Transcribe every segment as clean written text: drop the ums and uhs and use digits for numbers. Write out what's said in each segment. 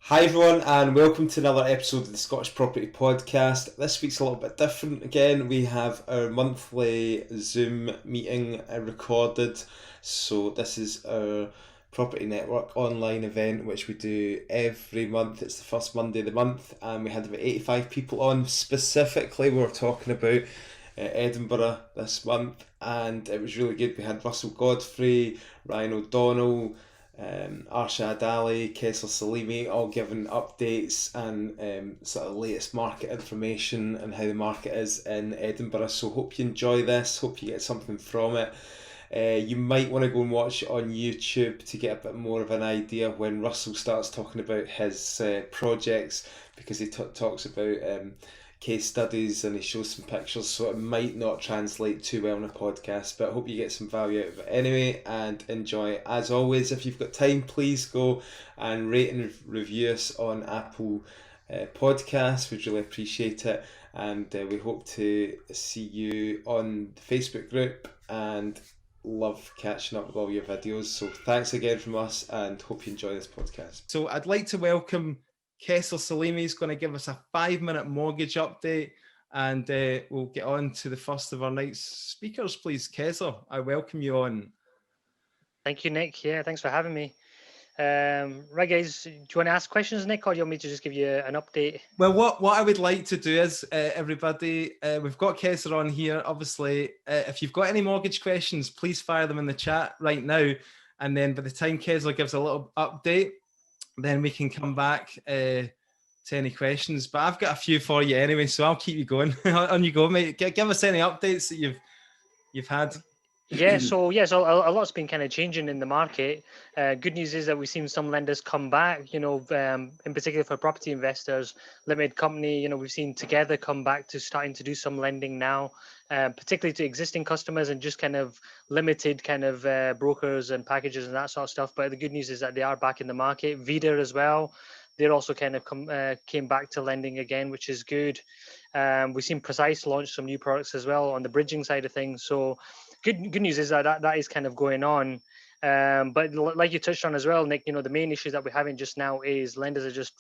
Hi everyone, and welcome to another episode of the Scottish Property Podcast. This week's a little bit different again. We have our monthly Zoom meeting recorded. So this is our Property Network online event which we do every month. It's the first Monday of the month, and we had about 85 people on. Specifically, we were talking about Edinburgh this month, and it was really good. We had Russell Godfrey, Ryan O'Donnell, Arshad Ali, Kessar Salimi, all giving updates and sort of latest market information and how the market is in Edinburgh. So hope you enjoy this, hope you get something from it. You might want to go and watch it on YouTube to get a bit more of an idea when Russell starts talking about his projects, because he talks about case studies and he shows some pictures, so it might not translate too well in a podcast, but I hope you get some value out of it anyway and enjoy. As always, if you've got time, please go and rate and review us on Apple Podcasts. We'd really appreciate it, and we hope to see you on the Facebook group and love catching up with all your videos. So thanks again from us and hope you enjoy this podcast. So I'd like to welcome Kessar Salimi. Is going to give us a 5-minute mortgage update, and we'll get on to the first of our night's speakers. Please, Kessar, I welcome you on. Thank you, Nick. Yeah, thanks for having me. Right, guys, do you want to ask questions, Nick, or do you want me to just give you an update? Well, what I would like to do is, everybody, we've got Kessar on here. Obviously, if you've got any mortgage questions, please fire them in the chat right now, and then by the time Kessar gives a little update, then we can come back to any questions. But I've got a few for you anyway, so I'll keep you going. On you go, mate. Give us any updates that you've had. So a lot's been kind of changing in the market. Good news is that we've seen some lenders come back, in particular for property investors, limited company, we've seen Together come back to starting to do some lending now, particularly to existing customers and just kind of limited kind of brokers and packages and that sort of stuff. But the good news is that they are back in the market. Vida as well, they're also kind of came back to lending again, which is good. We've seen Precise launch some new products as well on the bridging side of things. So good news is that is kind of going on. But like you touched on as well, Nick, the main issue that we're having just now is lenders are just,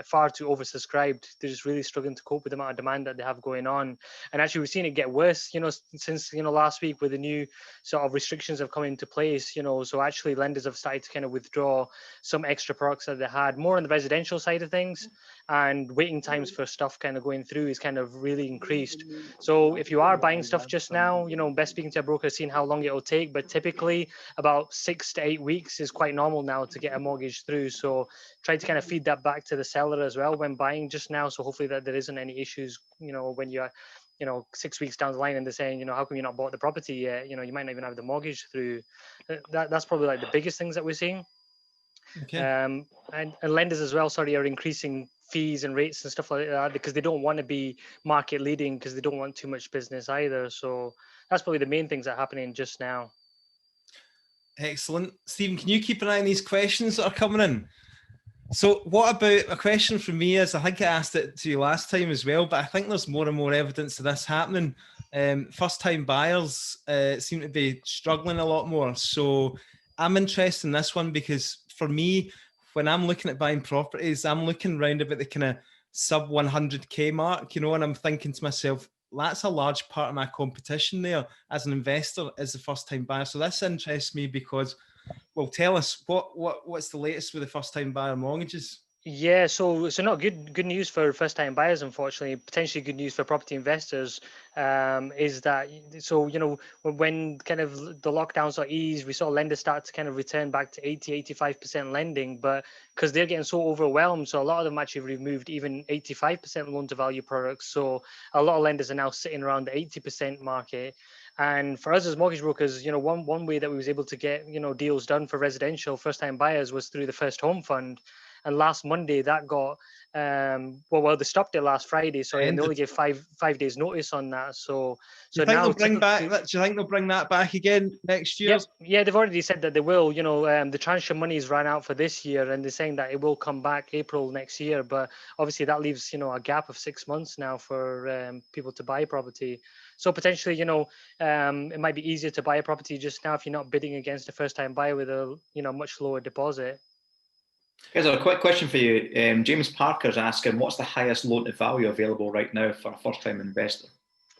far too oversubscribed. They're just really struggling to cope with the amount of demand that they have going on. And actually, we've seen it get worse, since, last week with the new sort of restrictions have come into place, so actually lenders have started to kind of withdraw some extra products that they had more on the residential side of things, and waiting times for stuff kind of going through is kind of really increased. So if you are buying stuff just now, best speaking to a broker, seeing how long it will take, but typically about 6 to 8 weeks is quite normal now to get a mortgage through. So try to kind of feed that back to the seller as well when buying just now. So hopefully that there isn't any issues, when you're 6 weeks down the line and they're saying, how come you not bought the property yet? You might not even have the mortgage through. That's probably like the biggest things that we're seeing. Okay. And lenders as well, are increasing fees and rates and stuff like that because they don't want to be market leading, because they don't want too much business either. So that's probably the main things that are happening just now. Excellent. Stephen, can you keep an eye on these questions that are coming in? So what about a question from me is, I think I asked it to you last time as well, but I think there's more and more evidence of this happening. First time buyers seem to be struggling a lot more. So I'm interested in this one because for me, when I'm looking at buying properties, I'm looking around about the kind of sub 100k mark, and I'm thinking to myself, that's a large part of my competition there as an investor, as the first time buyer. So this interests me because, well, tell us what's the latest with the first time buyer mortgages? Yeah, so not good news for first time buyers, unfortunately. Potentially good news for property investors, is that, so when kind of the lockdowns are eased, we saw lenders start to kind of return back to 85% lending, but because they're getting so overwhelmed, so a lot of them actually removed even 85% loan to value products. So a lot of lenders are now sitting around the 80% market. And for us as mortgage brokers, one way that we was able to get deals done for residential first time buyers was through the First Home Fund. And last Monday that got they stopped it last Friday, and they only gave five days notice on that. So do you think they'll bring that back again next year? Yep. Yeah, they've already said that they will. The tranche of money's ran out for this year, and they're saying that it will come back April next year. But obviously that leaves a gap of 6 months now for people to buy property. So potentially, it might be easier to buy a property just now if you're not bidding against a first time buyer with a much lower deposit. Here's a quick question for you. James Parker's asking, what's the highest loan to value available right now for a first-time investor?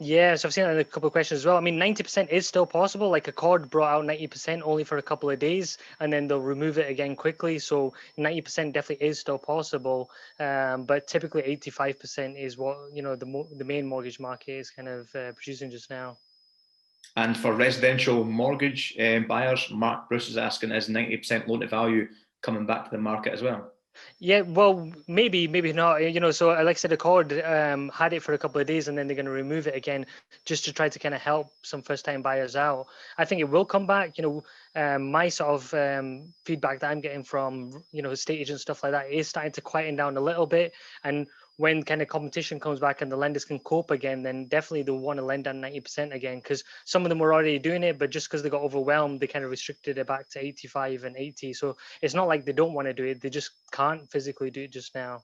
Yeah, so I've seen that in a couple of questions as well. I mean, 90% is still possible. Like Accord brought out 90% only for a couple of days, and then they'll remove it again quickly. So 90% definitely is still possible. But typically 85% is what, the main mortgage market is kind of producing just now. And for residential mortgage buyers, Mark Bruce is asking, is 90% loan to value coming back to the market as well? Yeah, well, maybe not. So like I said, Accord had it for a couple of days, and then they're going to remove it again, just to try to kind of help some first-time buyers out. I think it will come back. My sort of feedback that I'm getting from estate agents, stuff like that, is starting to quieten down a little bit. And when kind of competition comes back and the lenders can cope again, then definitely they'll want to lend on 90% again, because some of them were already doing it, but just because they got overwhelmed, they kind of restricted it back to 85 and 80. So it's not like they don't want to do it, they just can't physically do it just now.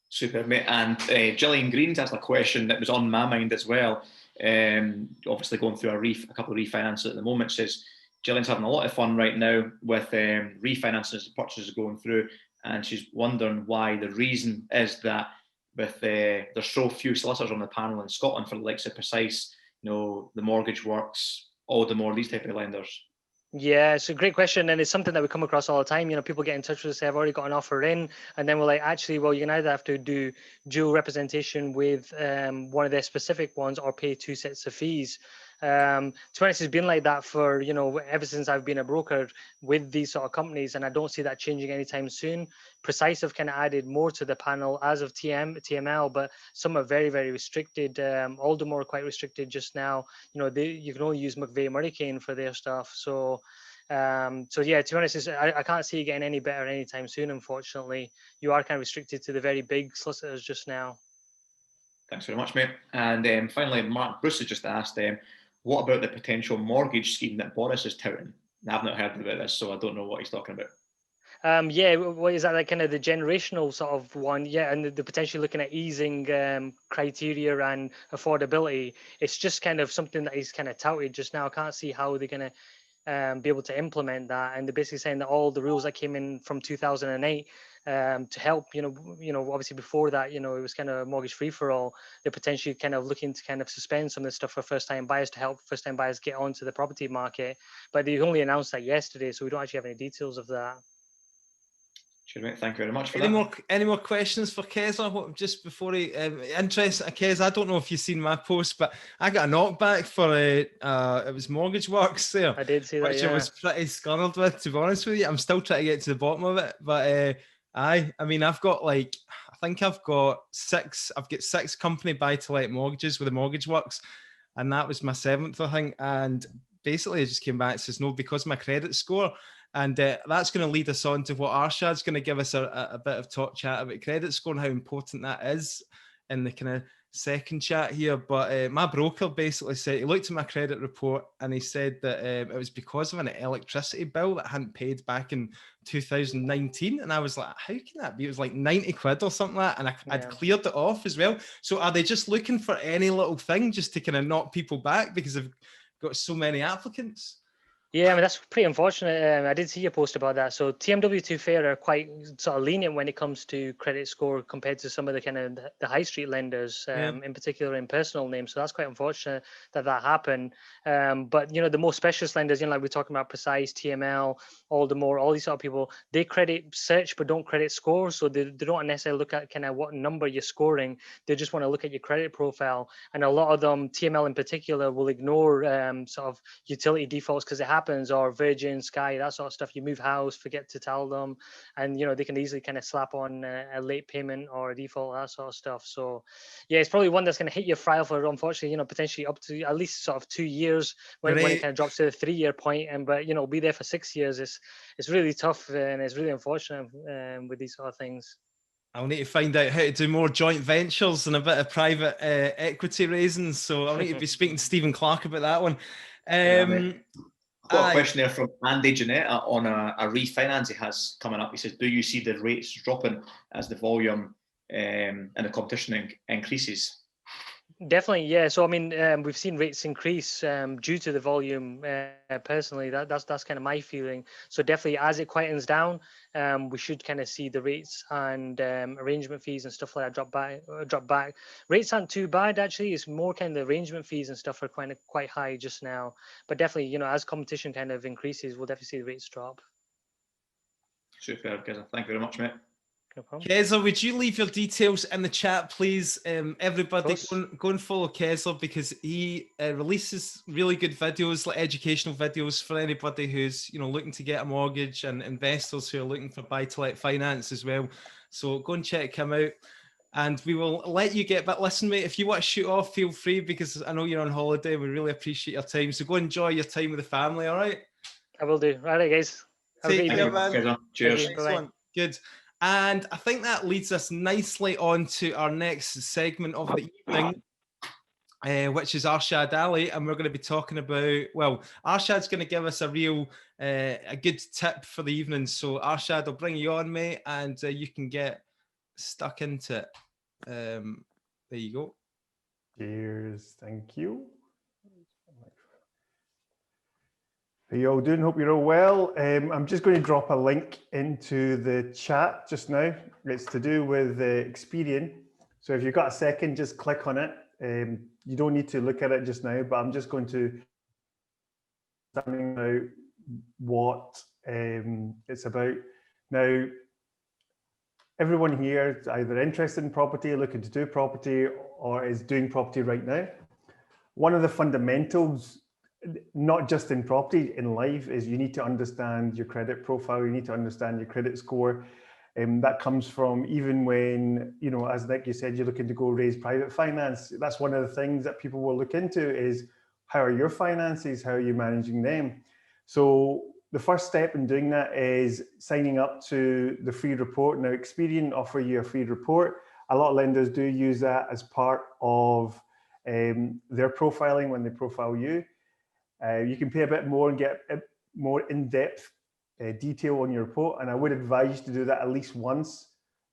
Super, mate. And Gillian Green's asked a question that was on my mind as well. Obviously going through a couple of refinances at the moment. Says Gillian's having a lot of fun right now with refinances and purchases going through, and she's wondering why. The reason is that with there's so few solicitors on the panel in Scotland for the likes of Precise, the Mortgage Works, Aldermore, these type of lenders. Yeah, it's a great question, and it's something that we come across all the time. People get in touch with us, say, I've already got an offer in, and then we're like, actually, well, you can either have to do dual representation with one of their specific ones, or pay two sets of fees. To be honest, it's been like that for ever since I've been a broker with these sort of companies, and I don't see that changing anytime soon. Precise have kind of added more to the panel as of TML, but some are very, very restricted. Aldermore quite restricted just now. You can only use McVeigh Hurricane for their stuff. So yeah, to be honest, I can't see it getting any better anytime soon. Unfortunately, you are kind of restricted to the very big solicitors just now. Thanks very much, mate. And finally, Mark Bruce has just asked, what about the potential mortgage scheme that Boris is touting? I've not heard about this, so I don't know what he's talking about. Yeah, what is that, like kind of the generational sort of one? Yeah, and the potentially looking at easing criteria and affordability. It's just kind of something that he's kind of touted just now. I can't see how they're going to be able to implement that. And they're basically saying that all the rules that came in from 2008 to help, obviously before that, it was kind of mortgage free for all. They're potentially kind of looking to kind of suspend some of the stuff for first-time buyers to help first-time buyers get onto the property market. But they only announced that yesterday, so we don't actually have any details of that. Sure, mate. Thank you very much for that. Any more questions for Kessar? Just before he interesting, Kez, I don't know if you've seen my post, but I got a knockback for it was Mortgage Works there. I did see that, which I was pretty scunnered with, to be honest with you. I'm still trying to get to the bottom of it, but I mean, I've got I've got six company buy-to-let mortgages with the Mortgage Works, and that was my seventh, I think. And basically, I just came back and says no because of my credit score. And that's going to lead us on to what Arshad's going to give us a bit of talk chat about credit score and how important that is in the kind of second chat here. But my broker basically said, he looked at my credit report and he said that it was because of an electricity bill that I hadn't paid back in 2019. And I was like, how can that be? It was like 90 quid or something like that. And I'd cleared it off as well. So are they just looking for any little thing just to kind of knock people back because they've got so many applicants? Yeah, I mean, that's pretty unfortunate. I did see a post about that. So TMW, to fair, are quite sort of lenient when it comes to credit score compared to some of the kind of the high street lenders, in particular in personal names. So that's quite unfortunate that happened. But, the more specialist lenders, like we're talking about Precise, TML, Aldermore, all these sort of people, they credit search but don't credit score. So they don't necessarily look at kind of what number you're scoring. They just want to look at your credit profile. And a lot of them, TML in particular, will ignore sort of utility defaults because it happens, or Virgin, Sky, that sort of stuff. You move house, forget to tell them, and they can easily kind of slap on a late payment or a default, that sort of stuff. So yeah, it's probably one that's going to hit your file for, unfortunately, potentially up to at least sort of 2 years when it kind of drops to the 3-year point, and but be there for 6 years. It's really tough, and it's really unfortunate with these sort of things. I'll need to find out how to do more joint ventures and a bit of private equity raising. So I'll need to be speaking to Stephen Clark about that one. Got a question there from Andy Janetta on a refinance he has coming up. He says, do you see the rates dropping as the volume and the competition increases? Definitely, yeah. So I mean, we've seen rates increase due to the volume. Personally, that's kind of my feeling. So definitely, as it quietens down, we should kind of see the rates and arrangement fees and stuff like that drop back. Drop back. Rates aren't too bad actually. It's more kind of the arrangement fees and stuff are quite high just now. But definitely, as competition kind of increases, we'll definitely see the rates drop. Superb, Kessar. Thank you very much, mate. No problem. Kessar, would you leave your details in the chat, please? Everybody, go and follow Kessar because he releases really good videos, like educational videos for anybody who's looking to get a mortgage and investors who are looking for buy-to-let finance as well. So go and check him out. And we will let you get, but listen, mate, if you want to shoot off, feel free because I know you're on holiday. We really appreciate your time. So go enjoy your time with the family, all right? I will do. All right, guys. Take care, man. Kessar. Cheers. Thank you. Bye-bye. Good. And I think that leads us nicely on to our next segment of the evening, which is Arshad Ali. And we're going to be talking about, well, Arshad's going to give us a good tip for the evening. So Arshad, I'll bring you on, mate, and you can get stuck into it. There you go. Cheers. Thank you. How you all doing? Hope you're all well. I'm just going to drop a link into the chat just now. It's to do with Experian. So if you've got a second, just click on it. You don't need to look at it just now, but I'm just going to standing out what it's about. Now, everyone here is either interested in property, looking to do property, or is doing property right now. One of the fundamentals, not just in property, in life, is you need to understand your credit profile, you need to understand your credit score. That comes from even when, as Nick, you said, you're looking to go raise private finance. That's one of the things that people will look into is how are your finances, how are you managing them? So the first step in doing that is signing up to the free report. Now, Experian offer you a free report. A lot of lenders do use that as part of their profiling when they profile you. You can pay a bit more and get more in-depth detail on your report, and I would advise you to do that at least once,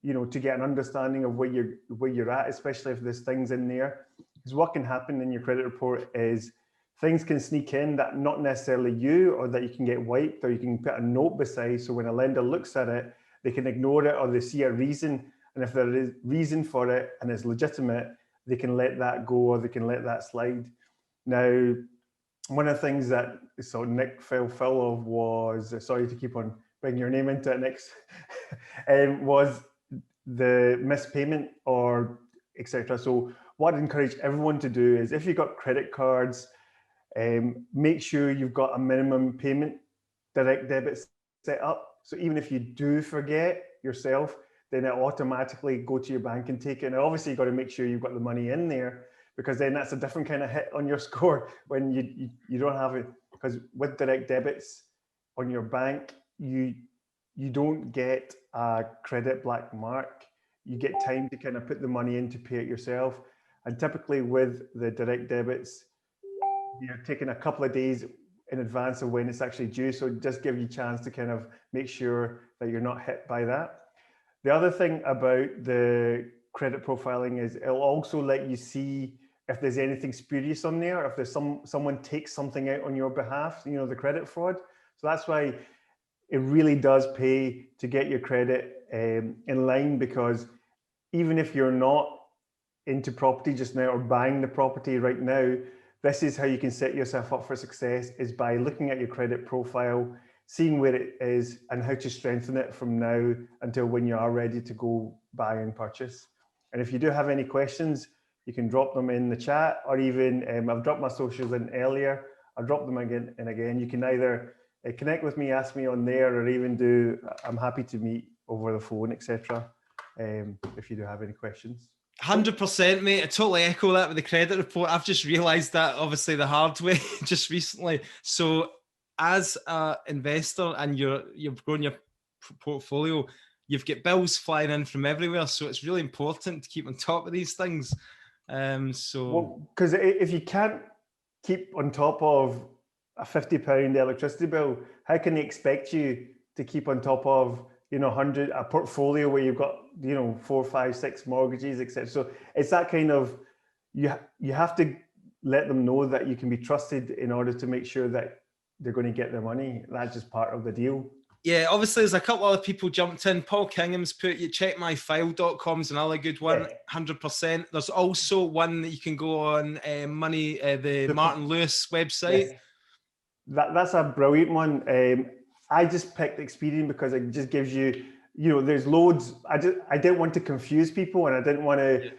to get an understanding of where you're at, especially if there's things in there. Because what can happen in your credit report is things can sneak in that not necessarily you, or that you can get wiped, or you can put a note beside, so when a lender looks at it, they can ignore it, or they see a reason, and if there is reason for it and it's legitimate, they can let that go, or they can let that slide. Now, one of the things that Nick fell foul of was, sorry to keep on bringing your name into it, Nick, was the missed payment or etc. So what I'd encourage everyone to do is, if you've got credit cards, make sure you've got a minimum payment direct debit set up. So even if you do forget yourself, then it automatically go to your bank and take it. And obviously you've got to make sure you've got the money in there, because then that's a different kind of hit on your score when you don't have it. Because with direct debits on your bank, you don't get a credit black mark. You get time to kind of put the money in to pay it yourself. And typically with the direct debits, you're taking a couple of days in advance of when it's actually due. So just give you a chance to kind of make sure that you're not hit by that. The other thing about the credit profiling is it'll also let you see if there's anything spurious on there, if there's someone takes something out on your behalf, the credit fraud. So that's why it really does pay to get your credit in line, because even if you're not into property just now or buying the property right now, this is how you can set yourself up for success, is by looking at your credit profile, seeing where it is and how to strengthen it from now until when you are ready to go buy and purchase. And if you do have any questions, you can drop them in the chat, or even I've dropped my socials in earlier. I'll drop them again and again. You can either connect with me, ask me on there, or even I'm happy to meet over the phone, etc. If you do have any questions. 100%, mate. I totally echo that with the credit report. I've just realised that obviously the hard way just recently. So as an investor and you've grown your portfolio, you've got bills flying in from everywhere. So it's really important to keep on top of these things. Because if you can't keep on top of a £50 electricity bill, how can they expect you to keep on top of a portfolio where you've got 4, 5, 6 mortgages, etc. So it's that kind of you have to let them know that you can be trusted in order to make sure that they're going to get their money. That's just part of the deal. Yeah, obviously there's a couple other people jumped in. Paul Kingham's put, you checkmyfile.com is another good one, Yeah. 100%. There's also one that you can go on the Martin Lewis website. Yeah. That's a brilliant one. I just picked Experian because it just gives you, there's loads. I didn't want to confuse people, and I didn't want to,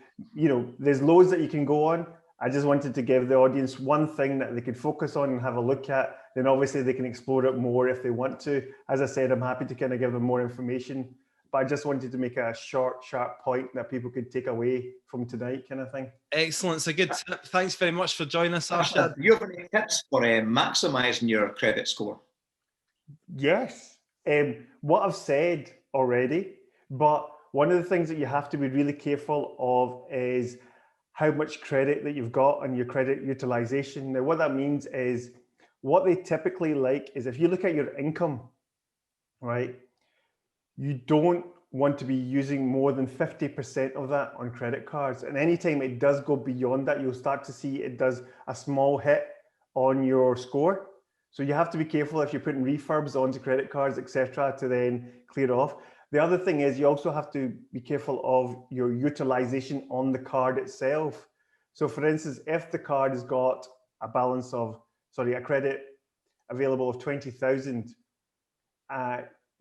there's loads that you can go on. I just wanted to give the audience one thing that they could focus on and have a look at. Then obviously they can explore it more if they want to. As I said, I'm happy to kind of give them more information, but I just wanted to make a short, sharp point that people could take away from tonight, kind of thing. Excellent. It's a good tip. Thanks very much for joining us, Arshad. Do you have any tips for maximising your credit score? Yes. What I've said already, but one of the things that you have to be really careful of is how much credit that you've got and your credit utilization. Now, what that means is what they typically like is if you look at your income, right, you don't want to be using more than 50% of that on credit cards. And anytime it does go beyond that, you'll start to see it does a small hit on your score. So you have to be careful if you're putting refurbs onto credit cards, etc., to then clear off. The other thing is you also have to be careful of your utilization on the card itself. So for instance, if the card has got a balance of, a credit available of 20,000,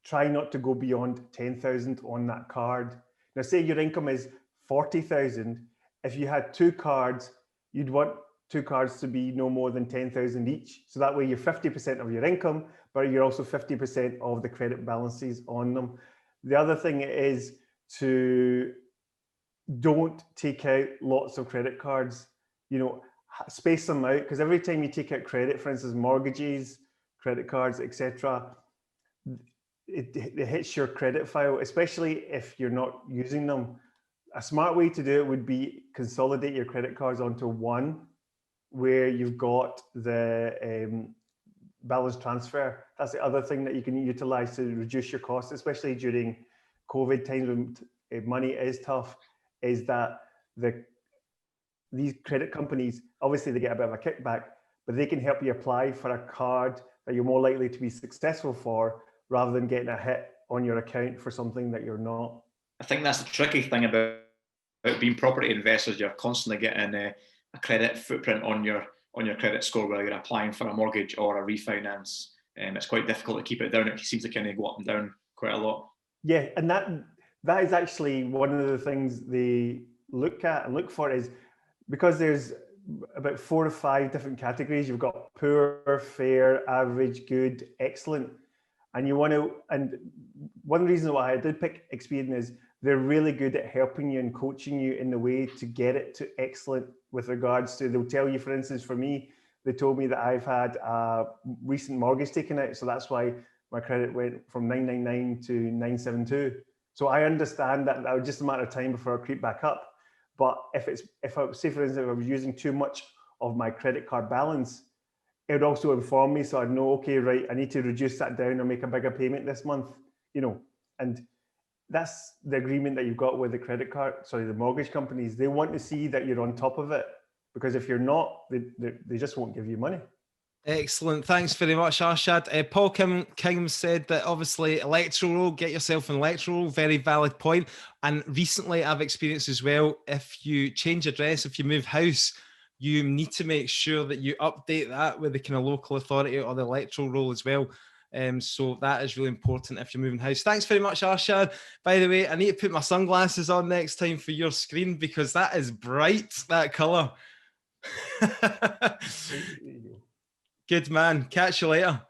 try not to go beyond 10,000 on that card. Now say your income is 40,000. If you had two cards, you'd want two cards to be no more than 10,000 each. So that way you're 50% of your income, but you're also 50% of the credit balances on them. The other thing is to don't take out lots of credit cards, space them out, because every time you take out credit, for instance, mortgages, credit cards, etc., it hits your credit file, especially if you're not using them. A smart way to do it would be consolidate your credit cards onto one where you've got the balance transfer. That's the other thing that you can utilize to reduce your costs, especially during COVID times when money is tough, is that these credit companies, obviously they get a bit of a kickback, but they can help you apply for a card that you're more likely to be successful for rather than getting a hit on your account for something that you're not. I think that's the tricky thing about being property investors. You're constantly getting a credit footprint on your credit score, whether you're applying for a mortgage or a refinance. It's quite difficult to keep it down. It seems to kind of go up and down quite a lot. Yeah, and that is actually one of the things they look at and look for, is because there's about 4 or 5 different categories. You've got poor, fair, average, good, excellent. And and one reason why I did pick Experian is they're really good at helping you and coaching you in the way to get it to excellent with regards to, they'll tell you, for instance, for me, they told me that I've had a recent mortgage taken out. So that's why my credit went from 999 to 972. So I understand that was just a matter of time before I creep back up. But if I say, for instance, if I was using too much of my credit card balance, it would also inform me, so I'd know, okay, right, I need to reduce that down or make a bigger payment this month, and that's the agreement that you've got with the mortgage companies. They want to see that you're on top of it, because if you're not, they just won't give you money. Excellent. Thanks very much, Arshad. Paul King said that obviously electoral roll, get yourself an electoral roll, very valid point. And recently I've experienced as well, if you change address, if you move house, you need to make sure that you update that with the kind of local authority or the electoral roll as well. So that is really important if you're moving house. Thanks very much, Arshad. By the way, I need to put my sunglasses on next time for your screen because that is bright, that colour. Good man. Catch you later.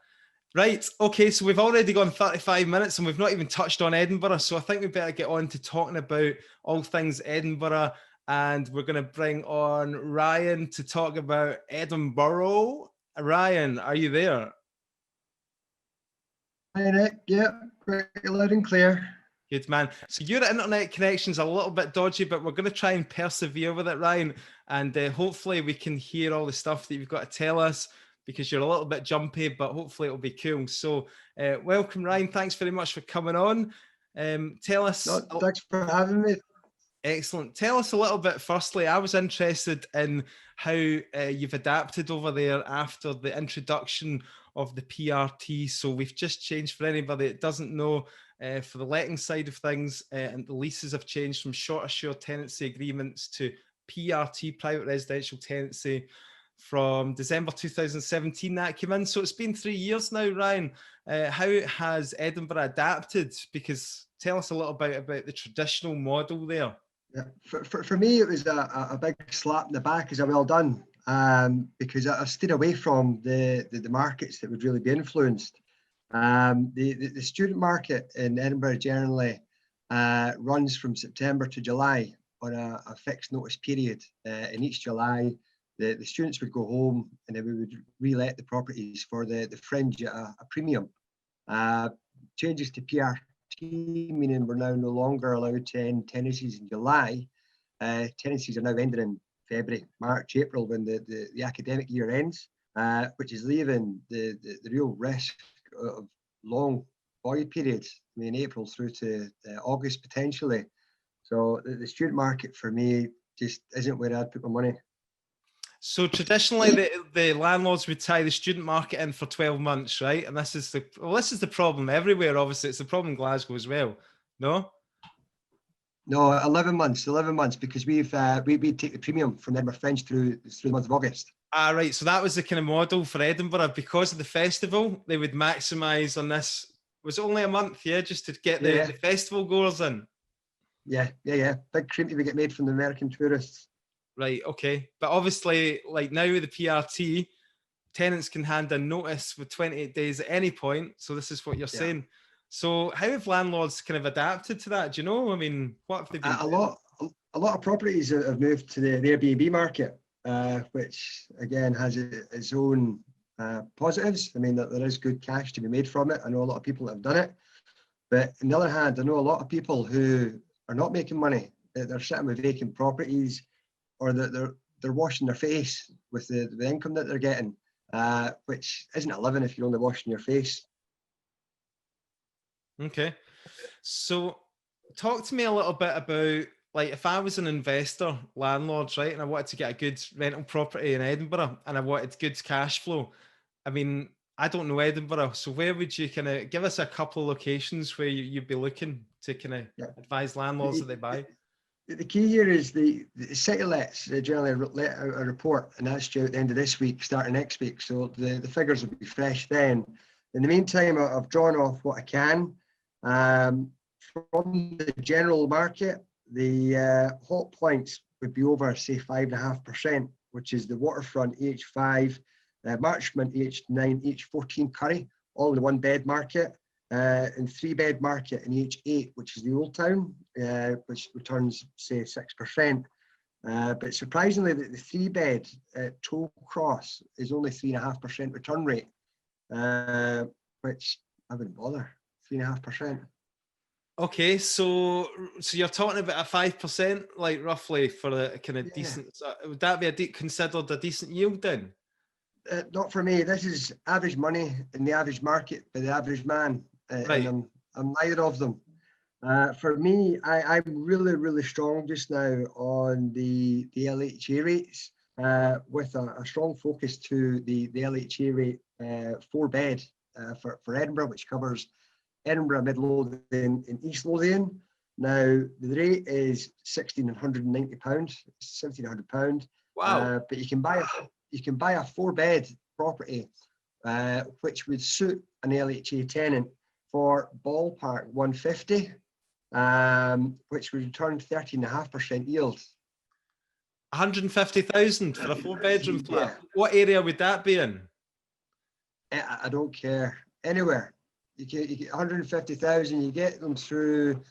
Right. Okay. So we've already gone 35 minutes and we've not even touched on Edinburgh. So I think we better get on to talking about all things Edinburgh. And we're going to bring on Ryan to talk about Edinburgh. Ryan, are you there? Hi, Nick. Yeah, very loud and clear. Good man. So your internet connection's a little bit dodgy, but we're going to try and persevere with it, Ryan. And hopefully we can hear all the stuff that you've got to tell us, because you're a little bit jumpy, but hopefully it'll be cool. So welcome, Ryan. Thanks very much for coming on. Tell us. Thanks for having me. Excellent. Tell us a little bit. Firstly, I was interested in how you've adapted over there after the introduction of the PRT. So we've just changed, for anybody that doesn't know, for the letting side of things, and the leases have changed from short assured tenancy agreements to PRT, private residential tenancy, from December 2017 that came in. So it's been 3 years now, Ryan. How has Edinburgh adapted? Because tell us a little bit about the traditional model there. Yeah. For me, it was a big slap in the back as a well done, because I've stayed away from the markets that would really be influenced. The student market in Edinburgh generally runs from September to July on a fixed notice period. In each July, the students would go home and then we would re-let the properties for the fringe at a premium. Changes to PRT, meaning we're now no longer allowed to end tenancies in July. Tenancies are now ending in February, March, April, when the academic year ends, which is leaving the real risk of long void periods, I mean, April through to August potentially. So the student market for me just isn't where I'd put my money. So traditionally, the landlords would tie the student market in for 12 months, right? And this is the problem everywhere. Obviously, it's the problem in Glasgow as well. No? No, 11 months, because we take the premium from Edinburgh Fringe through the month of August. Ah, right. So that was the kind of model for Edinburgh. Because of the festival, they would maximise on this. Was it only a month, yeah, just to get the festival goers in? Yeah. Big cream to get made from the American tourists. Right, okay. But obviously, like now with the PRT, tenants can hand in notice with 28 days at any point. So this is what you're saying. So how have landlords kind of adapted to that? Do you know? I mean, what have they been doing? A lot of properties have moved to the Airbnb market, which again has its own positives. I mean, that there is good cash to be made from it. I know a lot of people that have done it. But on the other hand, I know a lot of people who are not making money. They're sitting with vacant properties, or that they're washing their face with the income that they're getting, which isn't a living if you're only washing your face. Okay. So talk to me a little bit about, like, if I was an investor, landlord, right, and I wanted to get a good rental property in Edinburgh and I wanted good cash flow. I mean, I don't know Edinburgh, so where would you kind of give us a couple of locations where you'd be looking to kind of advise landlords that they buy? The key here is the city lets. They generally let out a report, and that's due at the end of this week, starting next week. So the figures will be fresh then. In the meantime, I've drawn off what I can. From the general market, the hot points would be over, say, 5.5%, which is the Waterfront EH5, Marchmont EH9, EH14 Curry, all in the one bed market. And 3-bed market in EH8, which is the Old Town, which returns, say, 6%. But surprisingly, the 3-bed at Toll Cross is only 3.5% return rate, which I wouldn't bother. 3.5%. Okay, so you're talking about a 5%, like roughly, for a kind of decent. Would that be considered a decent yield then? Not for me. This is average money in the average market by the average man, right. And I'm neither of them. For me, I'm really strong just now on the LHA rates, with a strong focus to the LHA rate 4-bed for Edinburgh, which covers Edinburgh, Mid Lothian, and East Lothian. Now the rate is £1,690, £1,700. Wow! But you can buy a 4-bed property, which would suit an LHA tenant for ballpark 150, which would return 13.5% yield. 150,000 for a 4-bedroom flat. What area would that be in? I don't care. Anywhere. You get 150,000. You get them through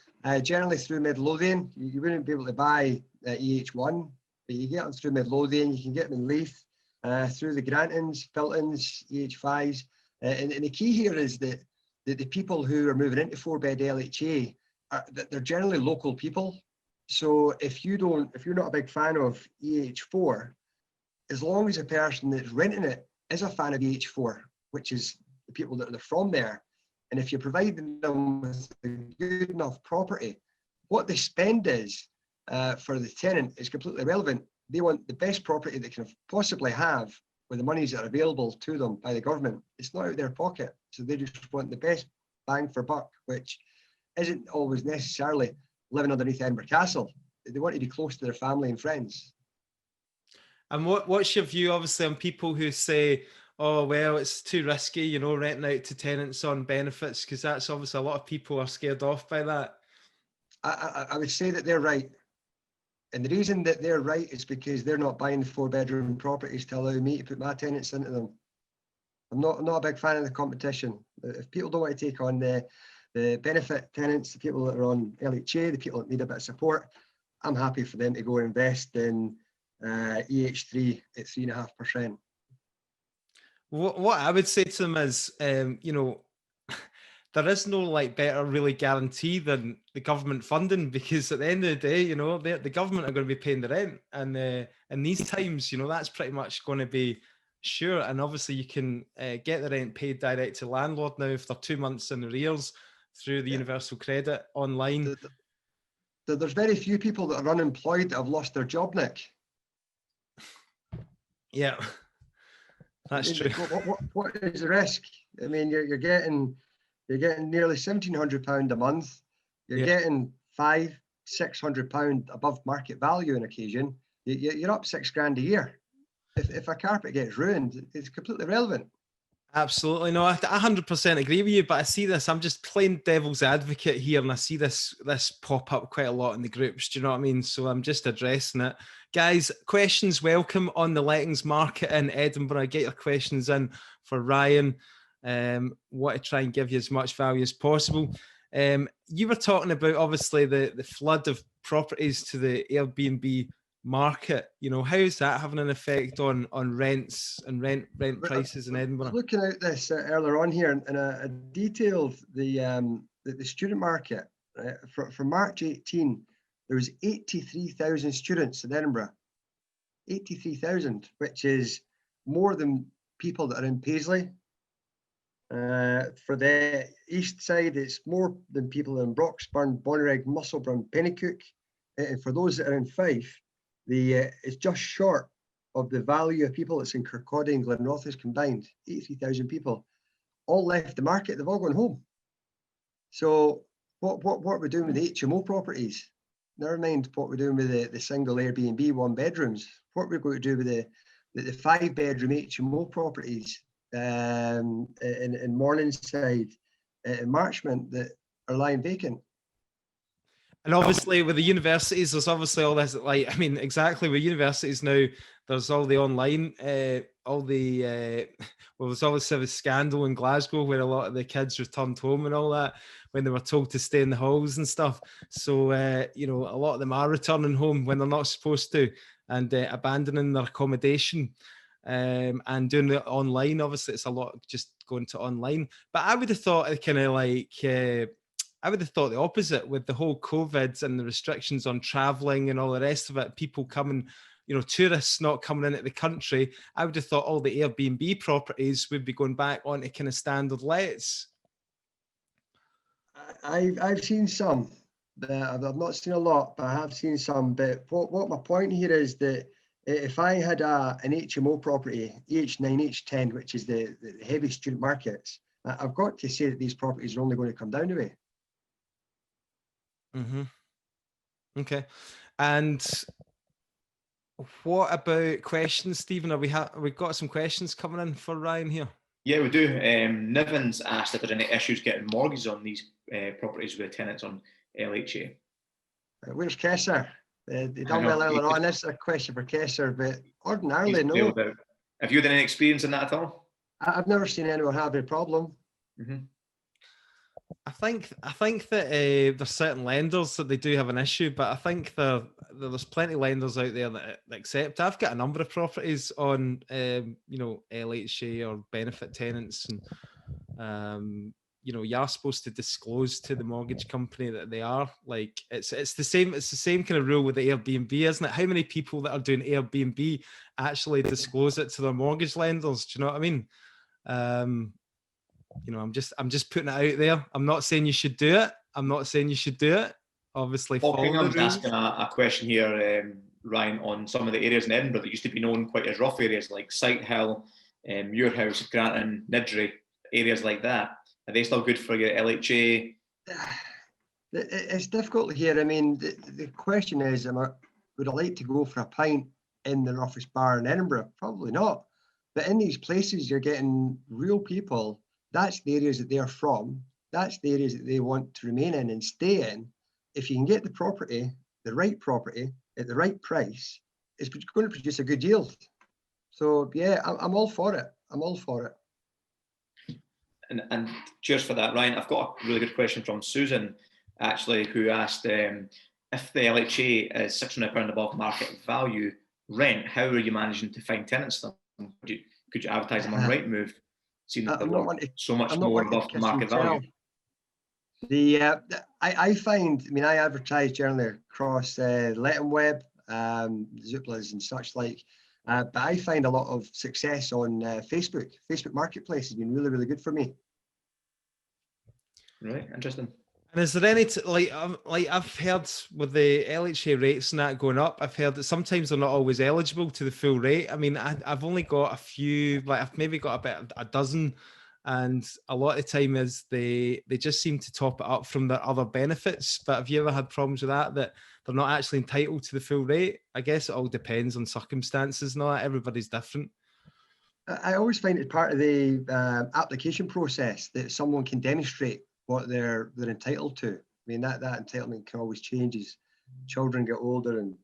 generally through Mid Lothian. You wouldn't be able to buy EH1, but you get them through Mid Lothian. You can get them in Leith, through the Grantons, Filtons, EH5s. And the key here is that the people who are moving into 4-bed LHA, they're generally local people. So if you're not a big fan of EH4, as long as a person that's renting it is a fan of EH4, which is the people that are from there, and if you're providing them with a good enough property, what they spend is for the tenant is completely irrelevant. They want the best property they can possibly have with the monies that are available to them by the government. It's not out of their pocket. So they just want the best bang for buck, which isn't always necessarily living underneath Edinburgh Castle. They want to be close to their family and friends. And what's your view, obviously, on people who say, oh, well, it's too risky, you know, renting out to tenants on benefits, because that's obviously a lot of people are scared off by that. I would say that they're right. And the reason that they're right is because they're not buying the 4-bedroom properties to allow me to put my tenants into them. I'm not a big fan of the competition. If people don't want to take on the benefit tenants, the people that are on LHA, the people that need a bit of support, I'm happy for them to go and invest in EH3 at 3.5%. What I would say to them is, you know, there is no like better really guarantee than the government funding, because at the end of the day, you know, the government are going to be paying the rent, and in these times, you know, that's pretty much going to be sure. And obviously, you can get the rent paid direct to landlord now if they're 2 months in arrears through the universal credit online. There's very few people that are unemployed that have lost their job, Nick. Yeah, that's true. What is the risk? I mean, you're getting nearly £1,700 a month. You're getting £500-600 above market value on occasion. You're up £6,000 a year. If a carpet gets ruined, it's completely irrelevant. Absolutely. No, I 100% agree with you, but I see this, I'm just playing devil's advocate here, and I see this pop up quite a lot in the groups, do you know what I mean? So I'm just addressing it. Guys, questions welcome on the lettings market in Edinburgh. Get your questions in for Ryan. Want to try and give you as much value as possible. You were talking about, obviously, the flood of properties to the Airbnb market. You know, how is that having an effect on rents and rent prices in Edinburgh? Looking at this earlier on here, and I detailed the student market. For March 18, there was 83,000 students in Edinburgh. 83,000, which is more than people that are in Paisley. For the east side, it's more than people in Broxburn, Bonnyrigg, Musselburgh, Pennycook. And for those that are in Fife, it's just short of the value of people that's in Kirkcaldy and Glenrothes combined. 83,000 people all left the market. They've all gone home. So what are we doing with the HMO properties? Never mind what we're doing with the single Airbnb 1-bedrooms. What we're going to do with the 5-bedroom HMO properties in Morningside, in Marchmont, that are lying vacant. And obviously with the universities, there's obviously all this, like, I mean, exactly with universities now, there's all the online, well, there's obviously a scandal in Glasgow where a lot of the kids returned home and all that when they were told to stay in the halls and stuff. So, you know, a lot of them are returning home when they're not supposed to, and abandoning their accommodation and doing it online. Obviously, it's a lot just going to online. But I would have thought it kind of like... I would have thought the opposite with the whole COVID and the restrictions on traveling and all the rest of it, people coming, you know, tourists not coming into the country. I would have thought all the Airbnb properties would be going back onto kind of standard lets. I've seen some. I've not seen a lot, but I have seen some. But what my point here is that if I had an HMO property, EH9, EH10, which is the heavy student markets, I've got to say that these properties are only going to come down the way. Mm-hmm. Okay. And what about questions, Stephen? We've got some questions coming in for Ryan here. Yeah, we do. Niven's asked if there's any issues getting mortgages on these properties with tenants on LHA. Where's Kessar? They done well earlier on. That's a question for Kessar, but ordinarily, no. Have you had any experience in that at all? I've never seen anyone have a problem. Mm-hmm. I think that there's certain lenders that they do have an issue, but I think there's plenty of lenders out there that accept. I've got a number of properties on, you know, LHA or benefit tenants, and you know, you are supposed to disclose to the mortgage company that they are. Like, it's the same kind of rule with the Airbnb, isn't it? How many people that are doing Airbnb actually disclose it to their mortgage lenders? Do you know what I mean? You know, I'm just putting it out there. I'm not saying you should do it. obviously Paul follow the Kingham's rules. asking a question here, Ryan, on some of the areas in Edinburgh that used to be known quite as rough areas, like Sighthill, Muirhouse, Granton, Niddry, areas like that. Are they still good for your LHA? It's difficult here. I mean, the question is, would I like to go for a pint in the roughest bar in Edinburgh? Probably not. But in these places, you're getting real people. That's the areas that they're from. That's the areas that they want to remain in and stay in. If you can get the property, the right property, at the right price, it's going to produce a good yield. So yeah, I'm all for it. I'm all for it. And cheers for that, Ryan. I've got a really good question from Susan, actually, who asked if the LHA is £600 above market value rent, how are you managing to find tenants them? Could you advertise them on Rightmove, seeing that they're so much more above market value? I find, I mean, I advertise generally across Letting Web, Zooplas and such like, but I find a lot of success on Facebook. Facebook Marketplace has been really, really good for me. Right, interesting. And is there any like I've heard with the LHA rates and that going up, I've heard that sometimes they're not always eligible to the full rate. I mean, I've only got a few, like I've maybe got about a dozen, and a lot of the time is they just seem to top it up from their other benefits. But have you ever had problems with that they're not actually entitled to the full rate? I guess it all depends on circumstances and all that. Everybody's different. I always find it part of the application process that someone can demonstrate what they're entitled to. I mean, that entitlement can always change as children get older and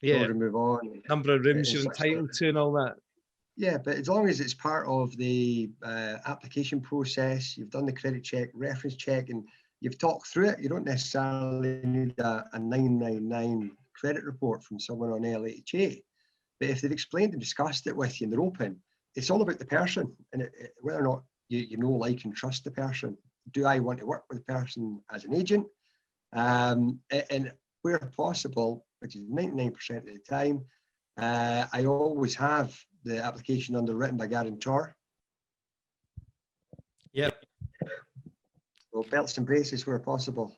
children move on. Number of rooms you're entitled to and all that. Yeah, but as long as it's part of the application process, you've done the credit check, reference check, and you've talked through it, you don't necessarily need a 999 credit report from someone on LHA. But if they've explained and discussed it with you and they're open, it's all about the person and whether or not you know, like and trust the person. Do I want to work with the person as an agent? And where possible, which is 99% of the time, I always have the application underwritten by guarantor. Yep. So belts and braces where possible.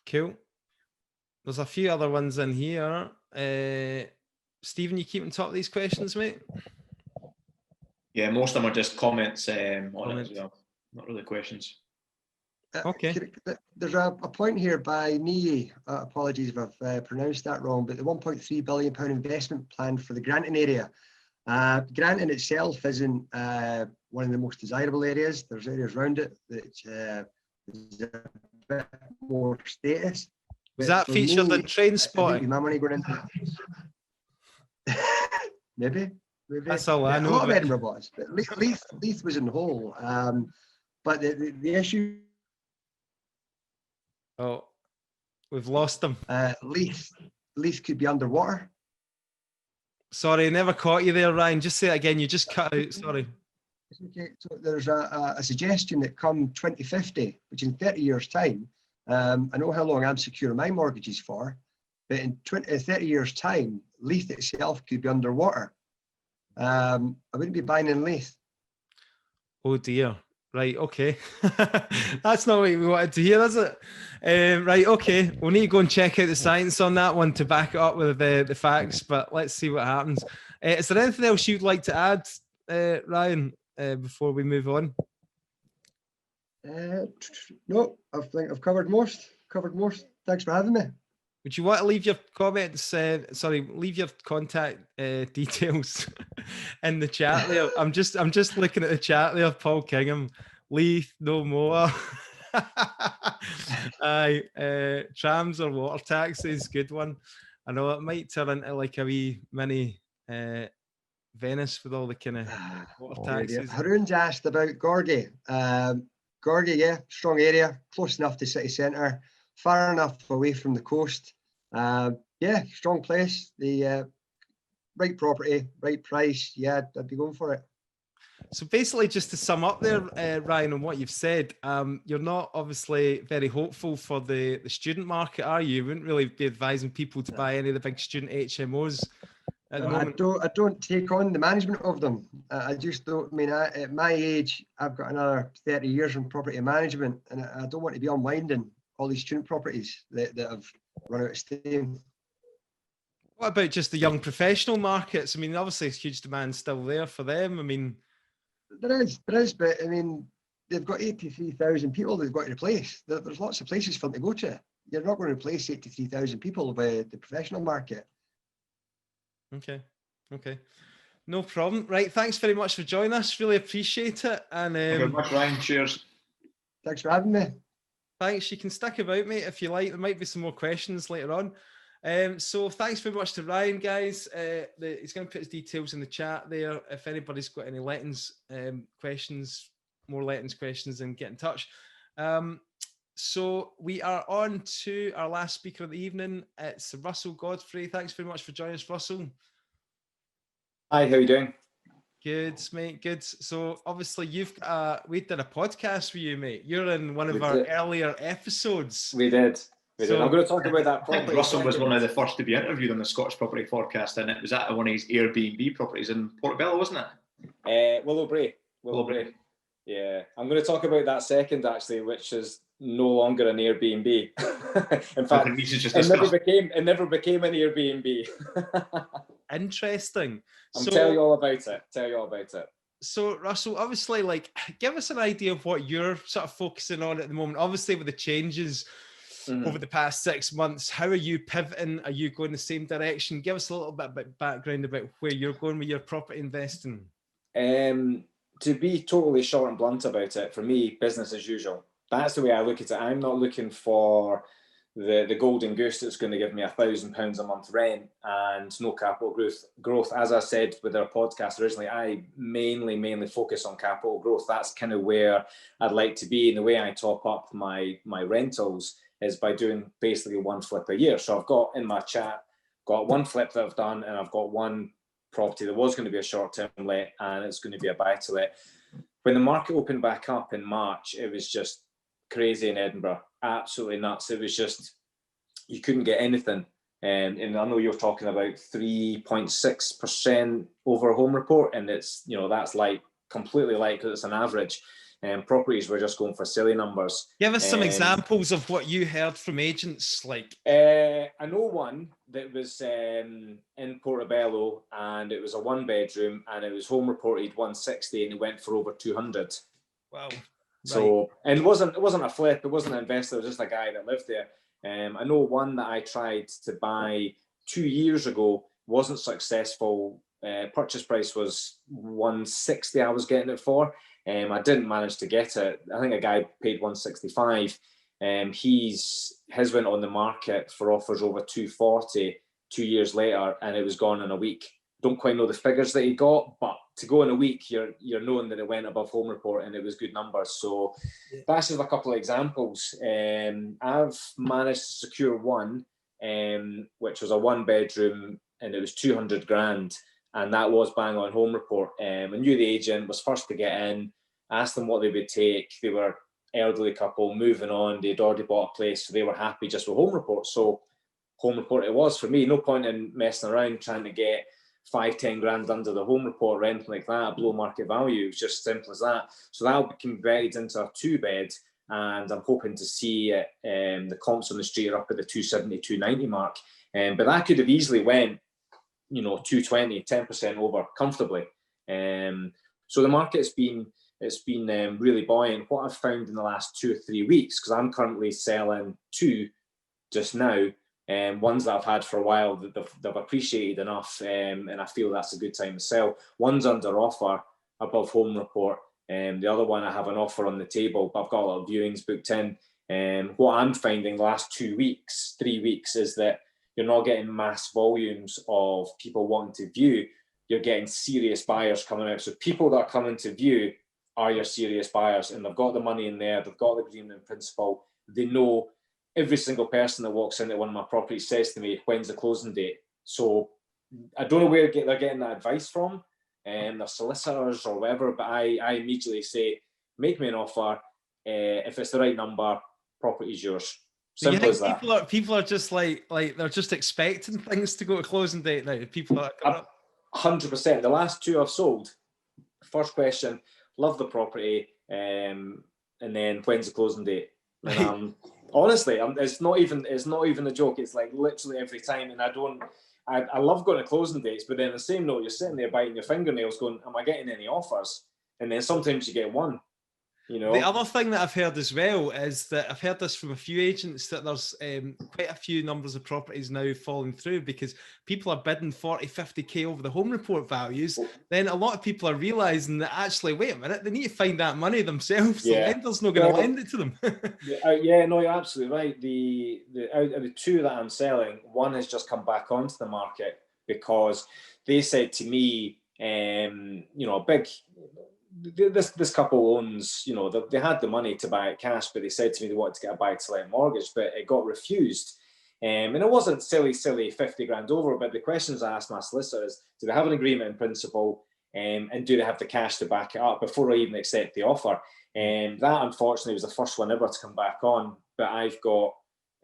Cool. There's a few other ones in here. Stephen, you keep on top of these questions, mate? Yeah, most of them are just comments on it as well. Not really questions. Okay. There's a point here by Nii, apologies if I've pronounced that wrong, but the £1.3 billion investment plan for the Granton area. Granton itself isn't one of the most desirable areas. There's areas around it that is a bit more status. Was that featured in Train Spotting? My money going into maybe. That's all I know. A lot of Edinburgh was, but Leith was in the hole. But the issue. Oh, we've lost them. Leith could be underwater. Sorry, I never caught you there, Ryan. Just say it again. You just cut out. Sorry. Okay. So there's a suggestion that come 2050, which in 30 years' time, I know how long I'm securing my mortgages for, but in 30 years' time, Leith itself could be underwater. I wouldn't be buying in Leith. Oh dear. Right, okay. That's not what we wanted to hear, is it? Right, okay. We'll need to go and check out the science on that one to back it up with the facts, but let's see what happens. Is there anything else you'd like to add, Ryan, before we move on? No, I think I've covered most. Thanks for having me. Would you want to leave your comments, leave your contact details in the chat there? I'm just looking at the chat there, Paul Kingham, Leith, no more. Aye, trams or water taxis, good one. I know it might turn into like a wee mini Venice with all the kind of water taxis. Haroon's asked about Gorgie. Gorgie, yeah, strong area, close enough to city centre, far enough away from the coast. Yeah, strong place. The right property, right price. Yeah, I'd be going for it. So basically, just to sum up there, Ryan, on what you've said, you're not obviously very hopeful for the student market, are you? You wouldn't really be advising people to buy any of the big student HMOs at the moment. I don't take on the management of them. I just don't. I mean, at my age, I've got another 30 years in property management, and I don't want to be unwinding all these student properties that have run out of steam. What about just the young professional markets? I mean, obviously, there's huge demand still there for them. I mean, there is, but I mean, they've got 83,000 people they've got to replace. There's lots of places for them to go to. You're not going to replace 83,000 people with the professional market. Okay. No problem. Right, thanks very much for joining us. Really appreciate it. And Thank you very much, Ryan. Cheers. Thanks for having me. Thanks. You can stick about, mate, if you like. There might be some more questions later on. So thanks very much to Ryan, guys. He's going to put his details in the chat there. If anybody's got any lettings questions, more lettings questions, then get in touch. So we are on to our last speaker of the evening. It's Russell Godfrey. Thanks very much for joining us, Russell. Hi, how are you doing? Good, mate. Good. So obviously we did a podcast with you, mate. You're in one of our earlier episodes. We did. I'm going to talk about that property. I think Russell was one of the first to be interviewed on the Scottish Property Podcast, and it was at one of his Airbnb properties in Portabello, wasn't it? Willowbrae. Yeah, I'm going to talk about that second, actually, which is no longer an Airbnb. In fact, it never became an Airbnb. Interesting. Tell you all about it. So Russell, obviously, give us an idea of what you're sort of focusing on at the moment. Obviously, with the changes over the past 6 months, how are you pivoting? Are you going the same direction? Give us a little bit of background about where you're going with your property investing. To be totally short and blunt about it, for me, business as usual. That's the way I look at it. I'm not looking for the golden goose that's going to give me £1,000 a month rent and no capital growth. As I said with our podcast originally, I mainly focus on capital growth. That's kind of where I'd like to be. And the way I top up my rentals is by doing basically one flip a year. So I've got in my chat, got one flip that I've done, and I've got one property that was going to be a short-term let, and it's going to be a buy-to-let. When the market opened back up in March, it was just crazy in Edinburgh, absolutely nuts. It was just, you couldn't get anything. And I know you're talking about 3.6% over home report, and it's, that's completely because it's an average. Properties were just going for silly numbers. Give us some examples of what you heard from agents. I know one that was in Portabello, and it was a 1-bedroom, and it was home reported 160, and it went for over 200. Wow. So, and it wasn't a flip, it wasn't an investor, it was just a guy that lived there. I know one that I tried to buy 2 years ago, wasn't successful. Purchase price was 160 I was getting it for. I didn't manage to get it. I think a guy paid 165. His went on the market for offers over 240 2 years later, and it was gone in a week. Don't quite know the figures that he got, but to go in a week, you're knowing that it went above home report and it was good numbers. So that's just a couple of examples. I've managed to secure one, which was a 1-bedroom, and it was 200 grand. And that was bang on home report. I knew the agent, was first to get in, asked them what they would take. They were elderly couple, moving on. They'd already bought a place, so they were happy just with home report. So home report it was for me. No point in messing around trying to get 5-10 grand under the home report or anything like that, below market value. It's just simple as that. So that'll be converted into a 2-bed, and I'm hoping to see it, the comps on the street are up at the 270, 290 mark. But that could have easily went 220, 10% over comfortably. So the market's been really buoyant. What I've found in the last 2 or 3 weeks, because I'm currently selling 2 just now, ones that I've had for a while that they've appreciated enough, and I feel that's a good time to sell. One's under offer above home report, and the other one I have an offer on the table, but I've got a lot of viewings booked in. What I'm finding the last 2 weeks, 3 weeks, is that you're not getting mass volumes of people wanting to view. You're getting serious buyers coming out. So people that are coming to view are your serious buyers, and they've got the money in there. They've got the agreement in principle. They know every single person that walks into one of my properties says to me, when's the closing date? So I don't know where they're getting that advice from, their solicitors or whatever, but I immediately say, make me an offer. If it's the right number, property's yours. Simple as that. People are just like they're just expecting things to go to closing date now. People are 100%. The last 2 I've sold, first question, love the property, and then when's the closing date? And I'm Honestly, it's not even a joke. It's like literally every time, and I love going to closing dates, but then the same note, you're sitting there biting your fingernails, going, "Am I getting any offers?" And then sometimes you get one. You know, the other thing that I've heard as well is that I've heard this from a few agents, that there's quite a few numbers of properties now falling through because people are bidding 40, 50k over the home report values. Then a lot of people are realizing that actually, wait a minute, they need to find that money themselves. Yeah. The lender's not going to lend it to them. Yeah, no, you're absolutely right. The out of the two that I'm selling, one has just come back onto the market because they said to me, you know, this couple owns, you know, they had the money to buy it cash, but they said to me they wanted to get a buy-to-let mortgage, but it got refused. And it wasn't silly 50 grand over, but the questions I asked my solicitor is, do they have an agreement in principle, and do they have the cash to back it up before I even accept the offer? And that, unfortunately, was the first one ever to come back on, but I've got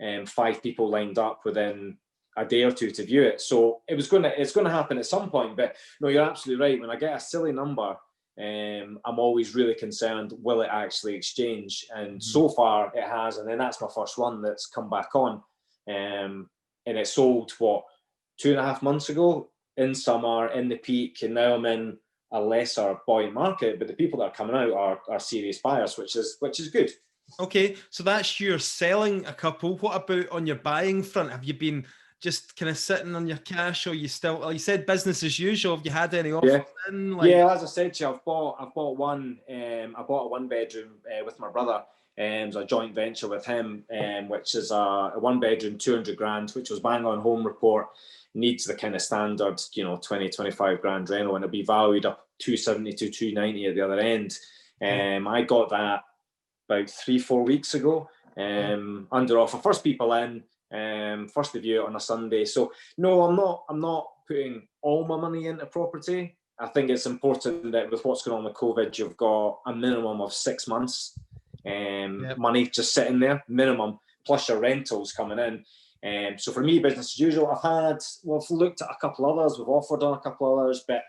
5 people lined up within a day or two to view it. So it's going to happen at some point. But no, you're absolutely right. When I get a silly number, I'm always really concerned, will it actually exchange? And so far it has, and then that's my first one that's come back on. And it sold, 2.5 months ago in summer, in the peak, and now I'm in a lesser buoyant market, but the people that are coming out are serious buyers, which is good. Okay, so that's your selling a couple. What about on your buying front? Have you been just kind of sitting on your cash, or you said business as usual? Have you had any offers in? Yeah, as I said to you, I've bought one. I bought a 1-bedroom with my brother. It was a joint venture with him, which is a 1-bedroom, 200 grand, which was bang on home report. Needs the kind of standard, 20, 25 grand rental, and it'll be valued up 270 to 290 at the other end. I got that about 3-4 weeks ago, under offer. First people in, first to view it on a Sunday. So no, I'm not putting all my money into property. I think it's important that with what's going on with COVID, you've got a minimum of 6 months money just sitting there, minimum, plus your rentals coming in. So for me, business as usual. We've looked at a couple others, we've offered on a couple others, but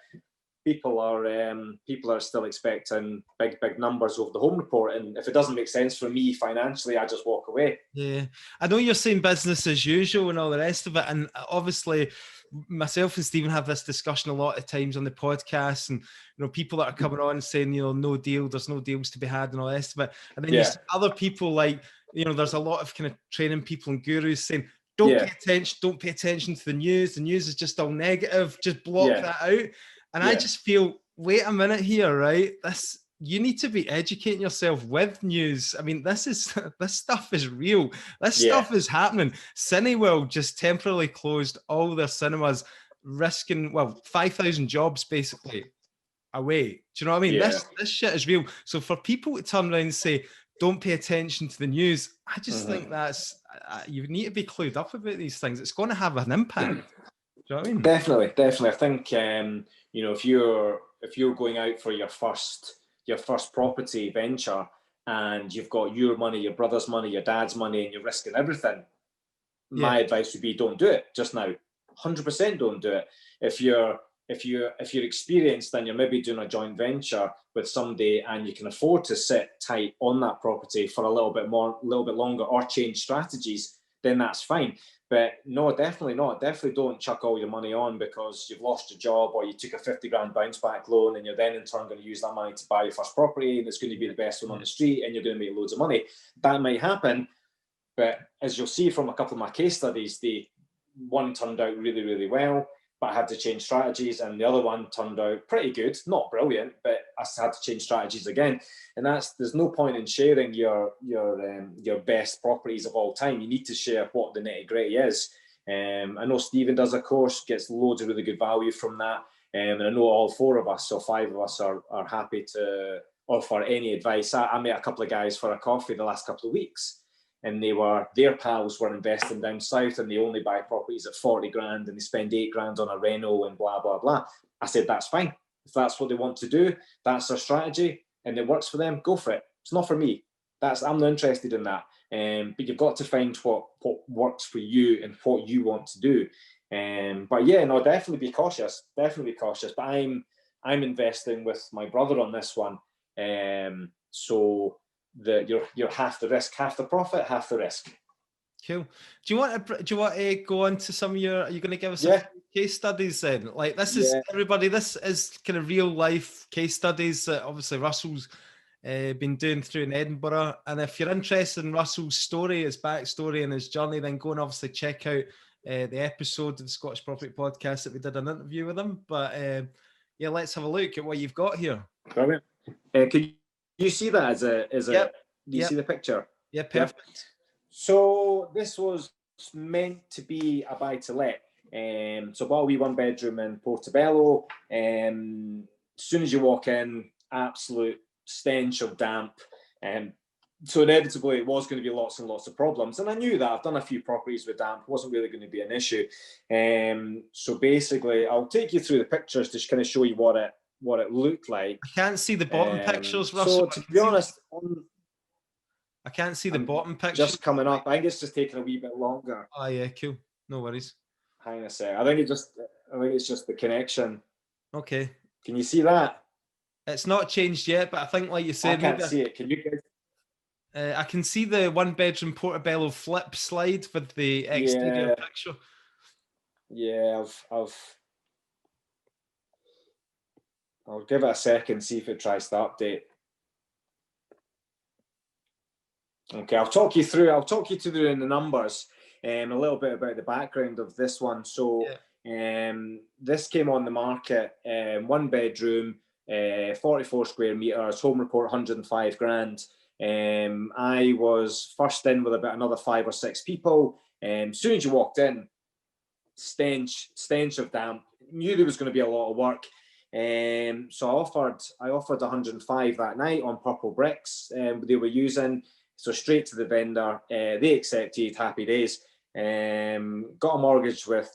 people are still expecting big numbers over the home report, and if it doesn't make sense for me financially, I just walk away. Yeah, I know you're saying business as usual and all the rest of it, and obviously myself and Stephen have this discussion a lot of times on the podcast, and people that are coming on saying no deal, there's no deals to be had and all the rest of it, and then you see other people like there's a lot of kind of training people and gurus saying don't pay attention to the news is just all negative, just block that out. And I just feel, wait a minute here, right? You need to be educating yourself with news. I mean, this stuff is real. This stuff is happening. Cineworld just temporarily closed all their cinemas, risking 5,000 jobs basically away. Do you know what I mean? This shit is real. So for people to turn around and say, don't pay attention to the news, I just think you need to be clued up about these things. It's going to have an impact. Do you know what I mean? Definitely. I think if you're going out for your first property venture, and you've got your money, your brother's money, your dad's money, and you're risking everything, my advice would be don't do it just now. 100% don't do it. If you're experienced and you're maybe doing a joint venture with somebody and you can afford to sit tight on that property for a little bit longer, or change strategies, then that's fine. But no, definitely not. Definitely don't chuck all your money on because you've lost your job, or you took a 50 grand bounce back loan, and you're then in turn going to use that money to buy your first property, and it's going to be the best one on the street, and you're going to make loads of money. That might happen, but as you'll see from a couple of my case studies, one turned out really, really well, but I had to change strategies, and the other one turned out pretty good, not brilliant, but I had to change strategies again. And there's no point in sharing your best properties of all time. You need to share what the nitty gritty is. I know Stephen does a course, gets loads of really good value from that, and I know all 4 of us, or 5 of us, are happy to offer any advice. I met a couple of guys for a coffee the last couple of weeks, and their pals were investing down south, and they only buy properties at 40 grand, and they spend 8 grand on a reno and blah, blah, blah. I said, that's fine. If that's what they want to do, that's their strategy, and it works for them, go for it. It's not for me. I'm not interested in that. But you've got to find what works for you and what you want to do. But yeah, no, definitely be cautious. Definitely be cautious. But I'm investing with my brother on this one. So you're half the risk, half the profit, half the risk. Cool. Do you want to go on to some of your? Are you going to give us a few case studies then? Like this is everybody. This is kind of real life case studies that obviously Russell's been doing through in Edinburgh. And if you're interested in Russell's story, his backstory, and his journey, then go and obviously check out the episode of the Scottish Property Podcast that we did an interview with him. But yeah, let's have a look at what you've got here. Brilliant. Can you see that as a? Yep. Do you see the picture? Yeah, perfect. Yep. So this was meant to be a buy to let. So bought a wee 1-bedroom in Portabello. As soon as you walk in, absolute stench of damp. So inevitably it was going to be lots and lots of problems. And I knew that. I've done a few properties with damp. It wasn't really going to be an issue. So basically, I'll take you through the pictures to kind of show you what it looked like. I can't see the bottom pictures, Russell. So to be honest, I can't see the bottom picture. Just coming up. I think it's just taking a wee bit longer. Oh yeah, cool. No worries. Hang on a sec. I think it's just the connection. Okay. Can you see that? It's not changed yet, but I think, like you said, I can't see it. Can you guys? I can see the 1-bedroom Portabello flip slide with the exterior picture. Yeah, I'll give it a second, see if it tries to update. Okay, I'll talk you through the numbers, a little bit about the background of this one. So this came on the market, 1-bedroom, 44 square meters, home report 105 grand. I was first in with about another 5 or 6 people. As soon as you walked in, stench of damp. Knew there was going to be a lot of work. So I offered 105 that night on purple bricks they were using. So straight to the vendor, they accepted, happy days. Got a mortgage with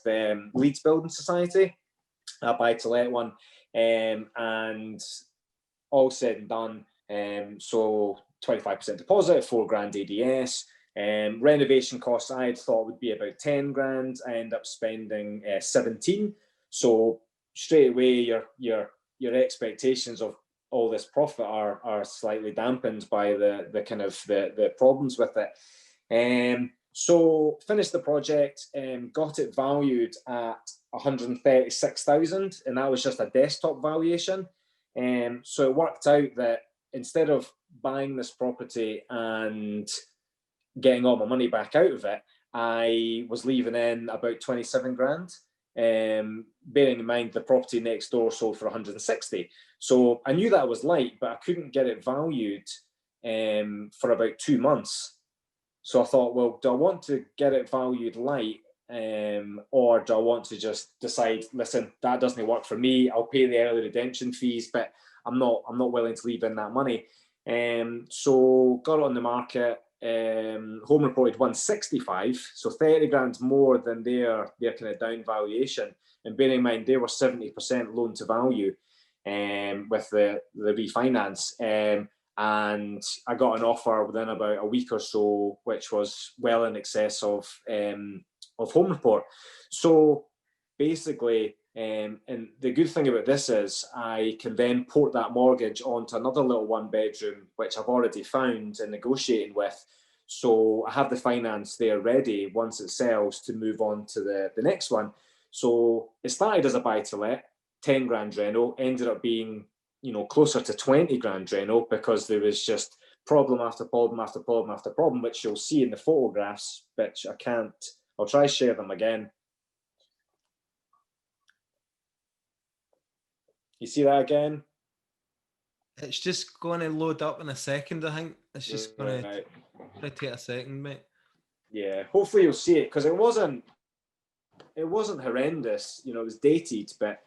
Leeds Building Society, a buy-to-let one, and all said and done. So 25% deposit, 4 grand ADS. Renovation costs I had thought would be about 10 grand. I end up spending 17. So straight away, your expectations of all this profit are slightly dampened by the kind of the problems with it. So finished the project, got it valued at 136,000, and that was just a desktop valuation. So it worked out that instead of buying this property and getting all my money back out of it, I was leaving in about 27 grand. Bearing in mind the property next door sold for 160. So I knew that was light, but I couldn't get it valued for about 2 months. So I thought, well, do I want to get it valued light, or do I want to just decide, listen, that doesn't work for me. I'll pay the early redemption fees, but I'm not willing to leave in that money. So got it on the market. Home reported 165, so 30 grand more than their kind of down valuation. And bearing in mind they were 70% loan to value with the refinance. And I got an offer within about a week or so, which was well in excess of home report. So basically, and the good thing about this is I can then port that mortgage onto another little 1-bedroom, which I've already found and negotiating with. So I have the finance there ready once it sells to move on to the next one. So it started as a buy-to-let, 10 grand rental, ended up being, closer to 20 grand rental because there was just problem after problem after problem after problem, which you'll see in the photographs, which I'll try to share them again. You see that again? It's just going to load up in a second, I think. It's just going to take a second, mate. Yeah, hopefully you'll see it, because it wasn't horrendous. It was dated, but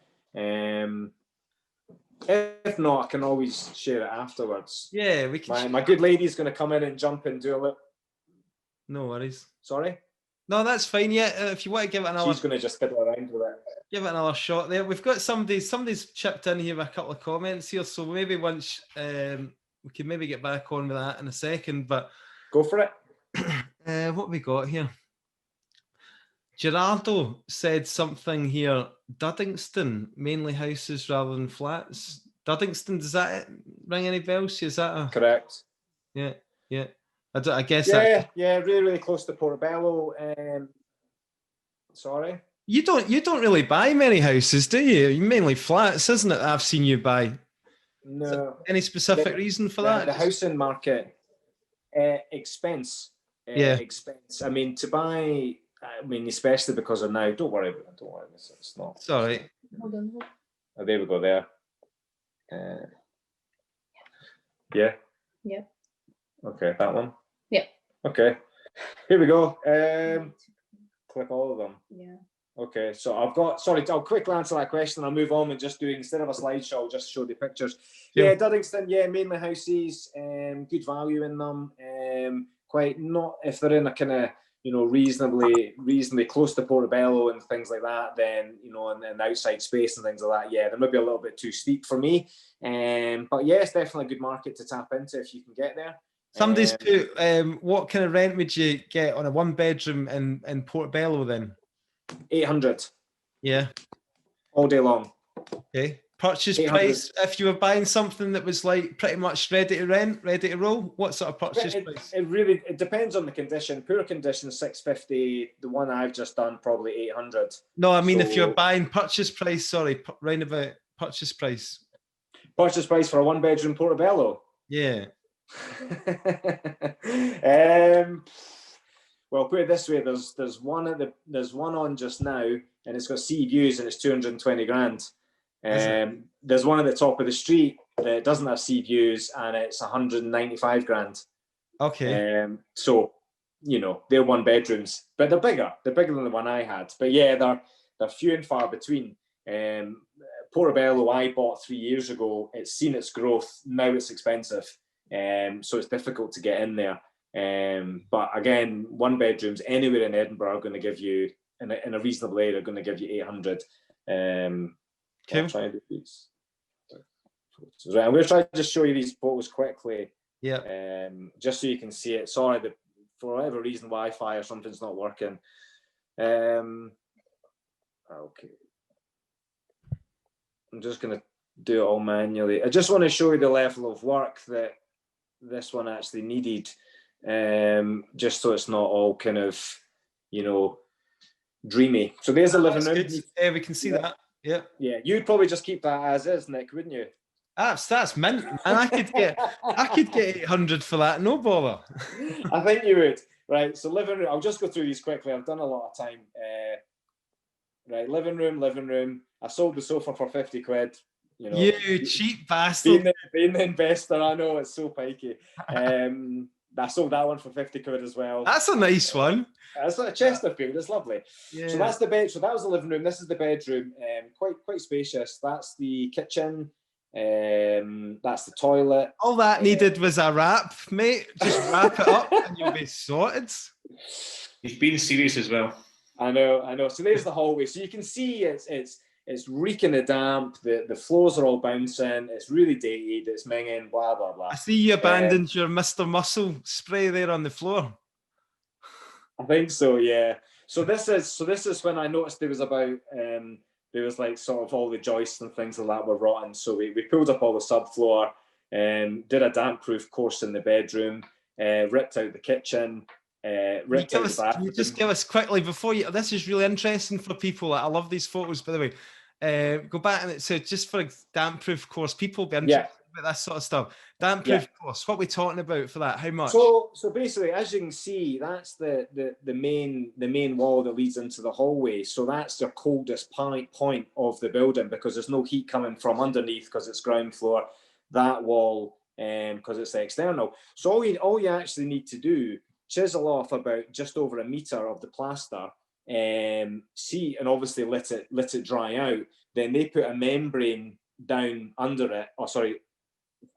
if not, I can always share it afterwards. Yeah, we can. My good lady's going to come in and jump and do a little. No worries. Sorry? No, that's fine. Yeah, if you want to give it another. She's going to just fiddle around with it. Give it another shot there. We've got somebody's chipped in here with a couple of comments here, so maybe once we can maybe get back on with that in a second. But go for it. What we got here? Gerardo said something here. Duddingston, mainly houses rather than flats. Duddingston, does that ring any bells? Is that correct? Yeah, yeah. I guess Yeah, yeah, really, really close to Portabello. Sorry. you don't really buy many houses, do you? You mainly flats, isn't it? That I've seen you buy. No. Any specific reason for that? The housing market, expense. Yeah. Expense. I mean, to buy. I mean, especially because of now. Don't worry about it. Don't worry. It's not. It's all right. Hold on. Oh, there we go. There. Yeah. Yeah. Okay, that one. Yeah. Okay. Here we go. Click all of them. Yeah. Okay, so I've got, sorry, I'll quickly answer that question. I'll move on and just do, instead of a slideshow, I'll just show the pictures. Yeah, Duddingston, yeah, mainly houses, good value in them. Quite not, if they're in a kind of, you know, reasonably close to Portabello and things like that, then, you know, and outside space and things like that, yeah, they might be a little bit too steep for me. But yeah, it's definitely a good market to tap into if you can get there. Somebody's put, what kind of rent would you get on a 1-bedroom in Portabello then? 800. Yeah. All day long. Okay. Purchase 800. price, if you were buying something that was like pretty much ready to rent, ready to roll, what sort of purchase price? It depends on the condition. Poor condition, 650. The one I've just done, probably 800. No, I mean, if you're buying purchase price, sorry, round about purchase price. Purchase price for a 1-bedroom Portabello? Yeah. Well, put it this way: there's one on just now, and it's got sea views, and it's 220 grand. There's one at the top of the street that doesn't have sea views, and it's 195 grand. Okay. So, you know, they're 1-bedrooms, but they're bigger. They're bigger than the one I had. But yeah, they're few and far between. Portabello I bought 3 years ago. It's seen its growth. Now it's expensive. So it's difficult to get in there. But again, 1-bedrooms anywhere in Edinburgh are going to give you, in a reasonable area, are going to give you 800. Cool. I'll try and do these. Right, I'm going to try to just show you these photos quickly. Yeah. Just so you can see it. Sorry, for whatever reason, Wi-Fi or something's not working. Okay. I'm just going to do it all manually. I just want to show you the level of work that this one actually needed, just so it's not all kind of, you know, dreamy. So there's a living room. Yeah, we can see that. Yeah. Yeah, you'd probably just keep that as is, Nick, wouldn't you? That's mint, man. I could get 800 for that, no bother. I think you would. Right, so living room. I'll just go through these quickly. I've done a lot of time. Right, living room. I sold the sofa for 50 quid. You know, you cheap bastard. Being the investor, I know it's so pikey. I sold that one for 50 quid as well. That's a nice one. It's like a Chesterfield. It's lovely. Yeah. So that's the bed. So that was the living room. This is the bedroom. Quite spacious. That's the kitchen. That's the toilet. All that needed was a wrap, mate. Just wrap it up and you'll be sorted. He's been serious as well. I know. So there's the hallway. So you can see it's reeking of damp. The floors are all bouncing. It's really dated. It's minging. Blah blah blah. I see you abandoned your Mr. Muscle spray there on the floor. I think so. Yeah. So this is when I noticed there was like sort of all the joists and things like that were rotten. So we pulled up all the subfloor, did a damp proof course in the bedroom, ripped out the kitchen. Ripped out the bathroom. Can you just give us quickly before you? This is really interesting for people. I love these photos, by the way. Go back and it said just for a damp proof course. People be interested about this sort of stuff. Damp proof course. What are we talking about for that? How much? So basically, as you can see, that's the main wall that leads into the hallway. So that's the coldest point of the building because there's no heat coming from underneath because it's ground floor. That wall, because it's external. So all you actually need to do, chisel off about just over a metre of the plaster, and obviously let it dry out. Then they put a membrane down under it,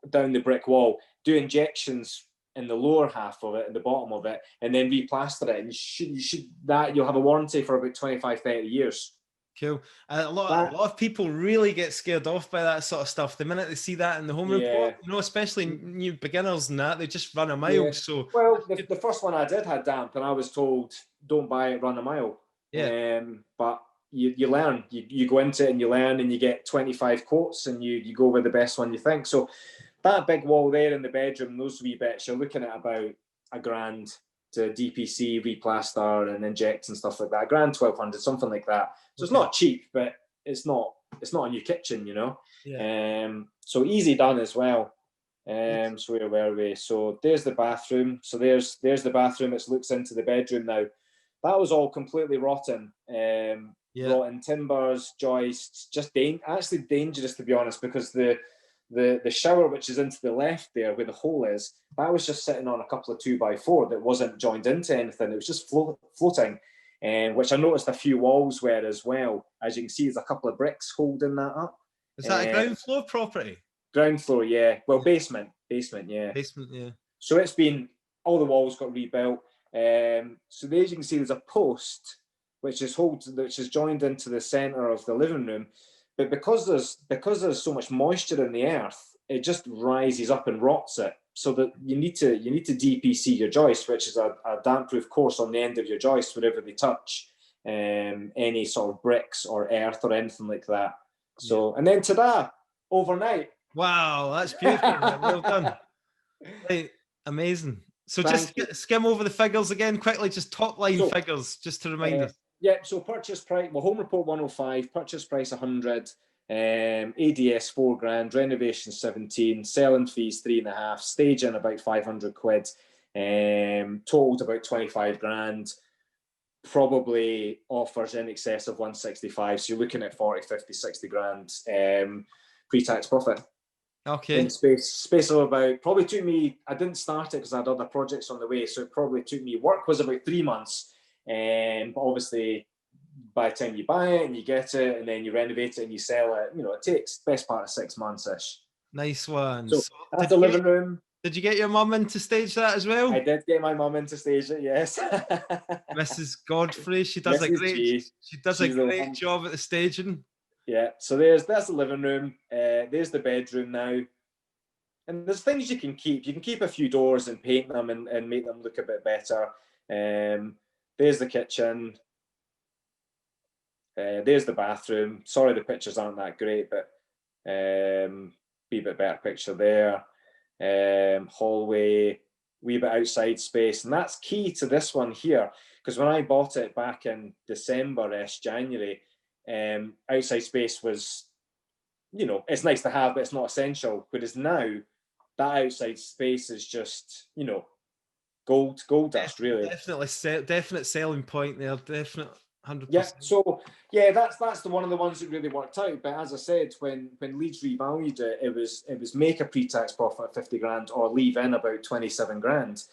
down the brick wall, do injections in the lower half of it and the bottom of it, and then replaster it. And you'll have a warranty for about 25-30 years. Cool. A lot of people really get scared off by that sort of stuff. The minute they see that in the home report, you know, especially new beginners and that, they just run a mile. Yeah. So the first one I did had damp, and I was told, don't buy it, run a mile. Yeah. But you learn. You go into it and you learn, and you get 25 quotes, and you go with the best one you think. So that big wall there in the bedroom, those wee bits, you're looking at about £1,000 to DPC, replaster and inject and stuff like that. £1,000, 1,200, something like that. So it's not cheap, but it's not a new kitchen, you know. Yeah. So easy done as well. So where were we? So there's the bathroom. So there's the bathroom. It looks into the bedroom now. That was all completely rotten. Rotten timbers, joists, just actually dangerous, to be honest, because the shower, which is into the left there where the hole is, that was just sitting on a couple of 2x4 that wasn't joined into anything. It was just floating, which I noticed a few walls were as well. As you can see, there's a couple of bricks holding that up. Is that a ground floor property? Ground floor, yeah. Well, basement, yeah. Basement, yeah. So it's been, all the walls got rebuilt. So there you can see there's a post which is joined into the centre of the living room. But because there's so much moisture in the earth, it just rises up and rots it. So that you need to DPC your joist, which is a damp-proof course on the end of your joist wherever they touch any sort of bricks or earth or anything like that. So, and then ta-da, overnight. Wow, that's beautiful. Well done. Right, amazing. So just skim over the figures again quickly, just top line figures, just to remind us. Yeah, so purchase price, well, home report 105, purchase price 100, ADS 4 grand, renovation 17, selling fees 3.5, staging about 500 quid, totaled about 25 grand, probably offers in excess of 165. So you're looking at 40, 50, 60 grand pre-tax profit. Okay. In space of about, probably took me, I didn't start it because I had other projects on the way. So it probably took me, work was about 3 months. But obviously, by the time you buy it and you get it and then you renovate it and you sell it, it takes best part of 6 months-ish. Nice one. So that's the living room. Did you get your mum in to stage that as well? I did get my mum in to stage it, yes. Mrs. Godfrey, she does a great job at the staging. Yeah, so that's the living room. There's the bedroom now. And there's things you can keep. You can keep a few doors and paint them and make them look a bit better. There's the kitchen. There's the bathroom. Sorry, the pictures aren't that great, but be a bit better picture there. Hallway, wee bit outside space. And that's key to this one here, because when I bought it back in December-ish, January, outside space was, it's nice to have, but it's not essential. Whereas now, that outside space is just, gold dust, really. Definite selling point there. Definite 100%. Yeah. So that's the one of the ones that really worked out. But as I said, when Leeds revalued it, it was make a pre-tax profit of 50 grand or leave in about 27 grand.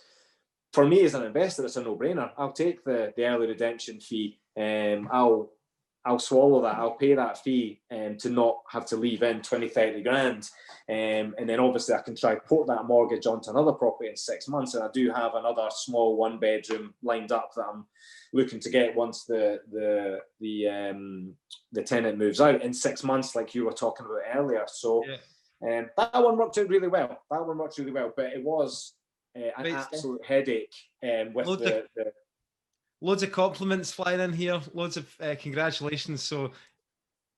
For me as an investor, it's a no-brainer. I'll take the early redemption fee. I'll swallow that. I'll pay that fee to not have to leave in 20, 30 grand. And then obviously I can try port that mortgage onto another property in 6 months. And I do have another small 1-bedroom lined up that I'm looking to get once the tenant moves out in 6 months, like you were talking about earlier. So that one worked out really well. But it was an absolute headache with loads of compliments flying in here. Loads of congratulations. So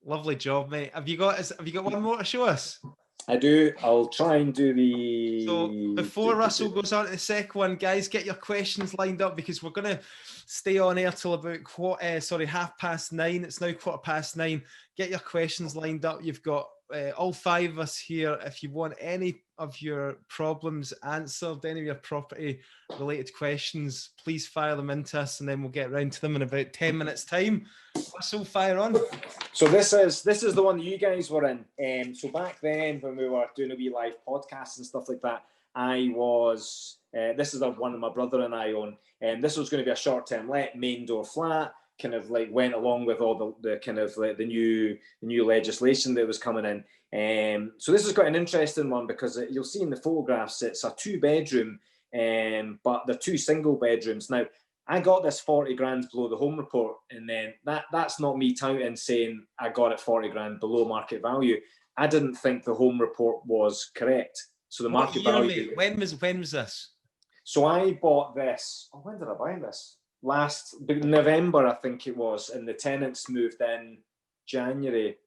lovely job, mate. Have you got one more to show us? I do. I'll try and do the. So before Russell goes on to the second one, guys, get your questions lined up because we're going to stay on air till about 9:30. It's now 9:15. Get your questions lined up. You've got all 5 of us here. If you want any of your problems answered, any of your property related questions, please fire them into us and then we'll get around to them in about 10 minutes time. Russell, fire on. So this is the one that you guys were in. So back then when we were doing a wee live podcast and stuff like that, I was this is the one that my brother and I own, and this was going to be a short-term let, main door flat, kind of like went along with all the kind of like the new legislation that was coming in. So this has got an interesting one because you'll see in the photographs it's a 2-bedroom, but they're 2 single bedrooms. Now I got this 40 grand below the home report, and then that's not me touting saying I got it 40 grand below market value. I didn't think the home report was correct. So the market value. When was this? So I bought this. Oh, when did I buy this? Last November, I think it was, and the tenants moved in January.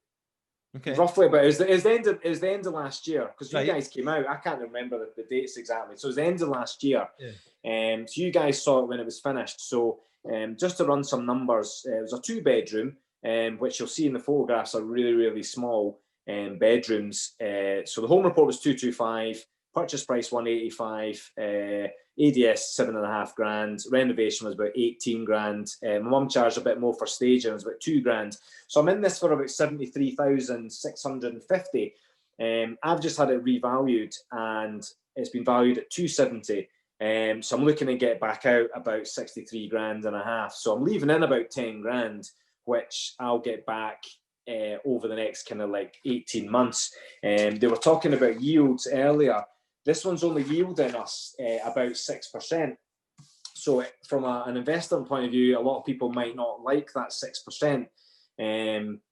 Okay. Roughly, but it was the end of last year, because you Right. guys came out. I can't remember the dates exactly. So it was the end of last year. Yeah. So you guys saw it when it was finished. So just to run some numbers, it was a 2-bedroom, which you'll see in the photographs are really, really small bedrooms. So the home report was 225, purchase price 185, ADS 7.5 grand, renovation was about 18 grand. My mum charged a bit more for staging, it was about 2 grand. So I'm in this for about 73,650. I've just had it revalued, and it's been valued at 270. So I'm looking to get back out about 63 grand and a half. So I'm leaving in about 10 grand, which I'll get back over the next kind of like 18 months. They were talking about yields earlier. This one's only yielding us about 6%. So from an investor point of view, a lot of people might not like that 6%.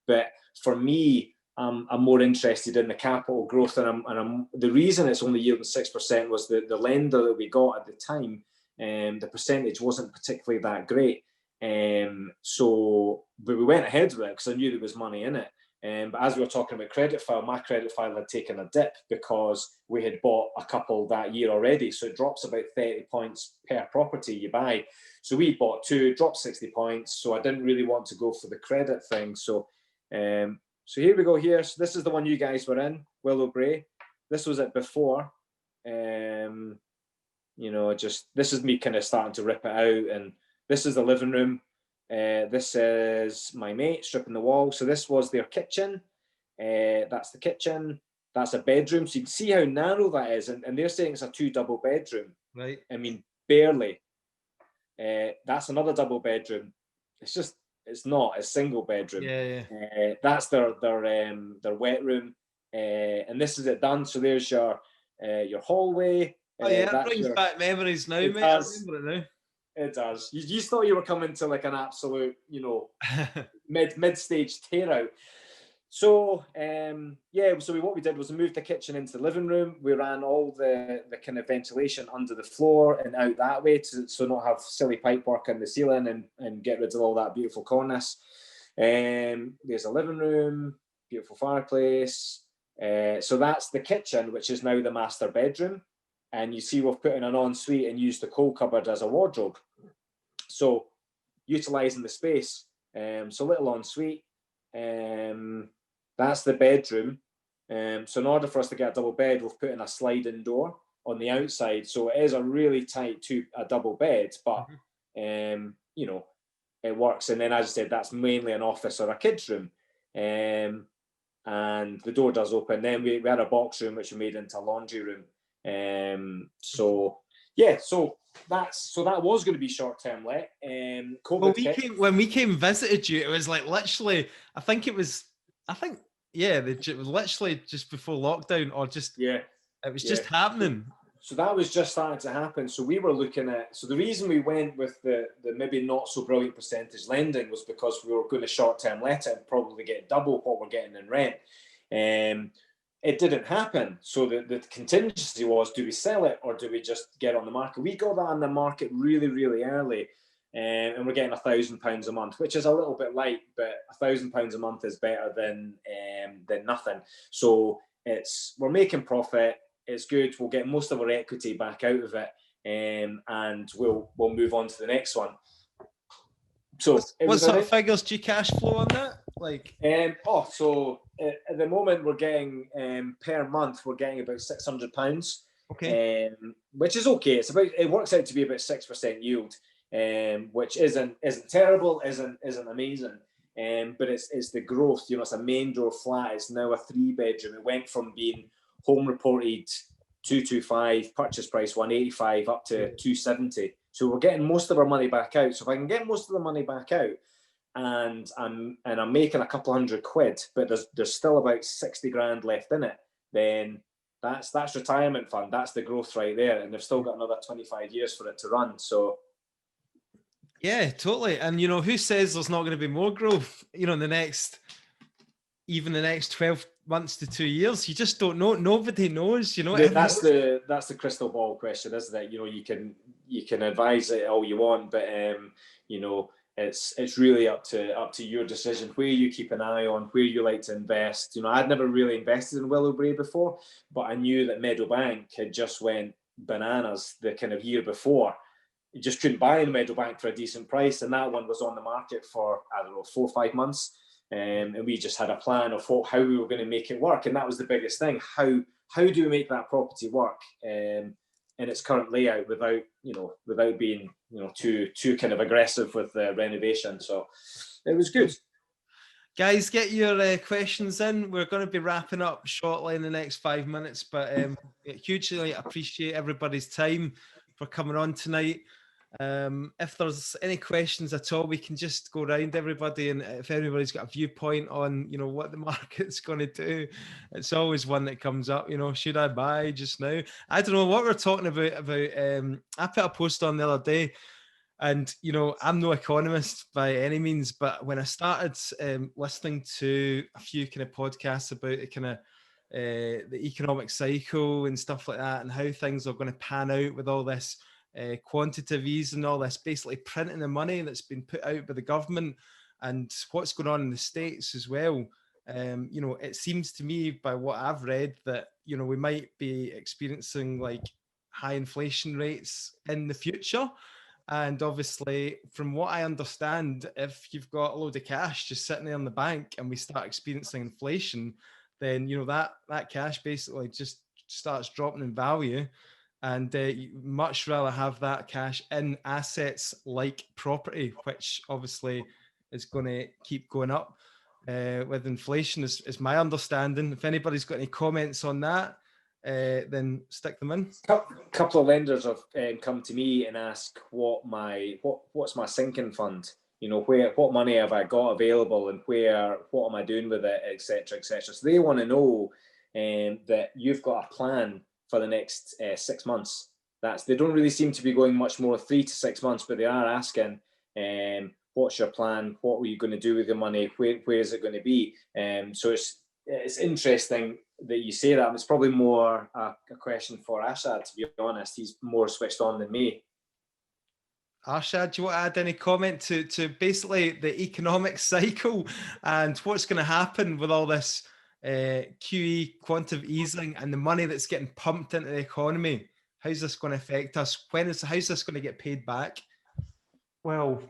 But for me, I'm more interested in the capital growth, and the reason it's only yielding 6% was the lender that we got at the time, the percentage wasn't particularly that great. But we went ahead with it because I knew there was money in it. But as we were talking about credit file, my credit file had taken a dip because we had bought a couple that year already. So it drops about 30 points per property you buy. So we bought 2, dropped 60 points. So I didn't really want to go for the credit thing. So here we go here. So this is the one you guys were in, Willow Bray. This was it before. This is me kind of starting to rip it out. And this is the living room. This is my mate stripping the wall. So this was their kitchen. That's the kitchen. That's a bedroom. So you can see how narrow that is. And they're saying it's a 2 double bedroom. Right. I mean, barely. That's another double bedroom. It's not a single bedroom. Yeah. That's their wet room. And this is it done. So there's your hallway. Oh yeah, that brings back memories now, mate. I remember it now. It does. You just thought you were coming to like an absolute, mid-stage tear out. So what we did was we moved the kitchen into the living room. We ran all the kind of ventilation under the floor and out that way so not have silly pipework in the ceiling and get rid of all that beautiful cornice. There's a living room, beautiful fireplace. So that's the kitchen, which is now the master bedroom. And you see we've put in an ensuite and used the coal cupboard as a wardrobe. So utilising the space. So little ensuite. That's the bedroom. So in order for us to get a double bed, we've put in a sliding door on the outside. So it is a really tight a double bed, but it works. And then, as I said, that's mainly an office or a kids' room. And the door does open. Then we had a box room which we made into a laundry room. So that was going to be short-term let. When we came and visited you, it was like literally, it was literally just before lockdown, or just it was just happening. So that was just starting to happen. So we were looking at, so the reason we went with the maybe not so brilliant percentage lending was because we were going to short-term let it and probably get double what we're getting in rent. It didn't happen. So the contingency was, do we sell it or do we just get on the market? We got that on the market really, really early. And we're getting £1,000 a month, which is a little bit light, but £1,000 a month is better than nothing. So we're making profit. It's good. We'll get most of our equity back out of it, and we'll move on to the next one. So what sort of figures do you cash flow on that? So at the moment we're getting per month we're getting about £600. Okay. Which is okay. It works out to be about 6% yield, which isn't terrible, isn't amazing. But it's the growth. It's a main door flat. It's now a 3-bedroom. It went from being home reported 225, purchase price 185 up to 270. So we're getting most of our money back out. So if I can get most of the money back out, and I'm making a couple £100, but there's still about 60 grand left in it, then that's retirement fund. That's the growth right there, and they've still got another 25 years for it to run. So yeah, totally. And who says there's not going to be more growth? In the next 12 months to 2 years, you just don't know. Nobody knows. That's the crystal ball question, isn't it? You can advise it all you want, but it's really up to your decision where you keep an eye on, where you like to invest. I'd never really invested in Willow Bray before, but I knew that Meadowbank had just went bananas the kind of year before. You just couldn't buy in Meadowbank for a decent price, and that one was on the market for, I don't know, 4 or 5 months, and we just had a plan of how we were going to make it work, and that was the biggest thing. How do we make that property work in its current layout without being too kind of aggressive with the renovation? So it was good. Guys, get your questions in. We're going to be wrapping up shortly in the next 5 minutes, but hugely appreciate everybody's time for coming on tonight. If there's any questions at all, we can just go around everybody, and if everybody's got a viewpoint on what the market's going to do, it's always one that comes up. Should I buy just now? I don't know what we're talking about. I put a post on the other day, and I'm no economist by any means, but when I started listening to a few kind of podcasts about the economic cycle and stuff like that, and how things are going to pan out with all this quantitative easing, all this basically printing the money that's been put out by the government, and what's going on in the States as well. It seems to me, by what I've read, that we might be experiencing like high inflation rates in the future. And obviously, from what I understand, if you've got a load of cash just sitting there in the bank and we start experiencing inflation, then that cash basically just starts dropping in value. And you much rather have that cash in assets like property, which obviously is going to keep going up with inflation, is my understanding. If anybody's got any comments on that, then stick them in. A couple of lenders have come to me and asked what's my sinking fund. What money have I got available, and what am I doing with it, etc., etc. So they want to know that you've got a plan for the next 6 months. They don't really seem to be going much more 3 to 6 months, but they are asking, what's your plan? What were you going to do with your money? Where is it going to be? So it's interesting that you say that. It's probably more a question for Arshad, to be honest. He's more switched on than me. Arshad, do you want to add any comment to basically the economic cycle and what's going to happen with all this QE, quantitative easing, and the money that's getting pumped into the economy? How's this going to affect us? How's this going to get paid back? Well,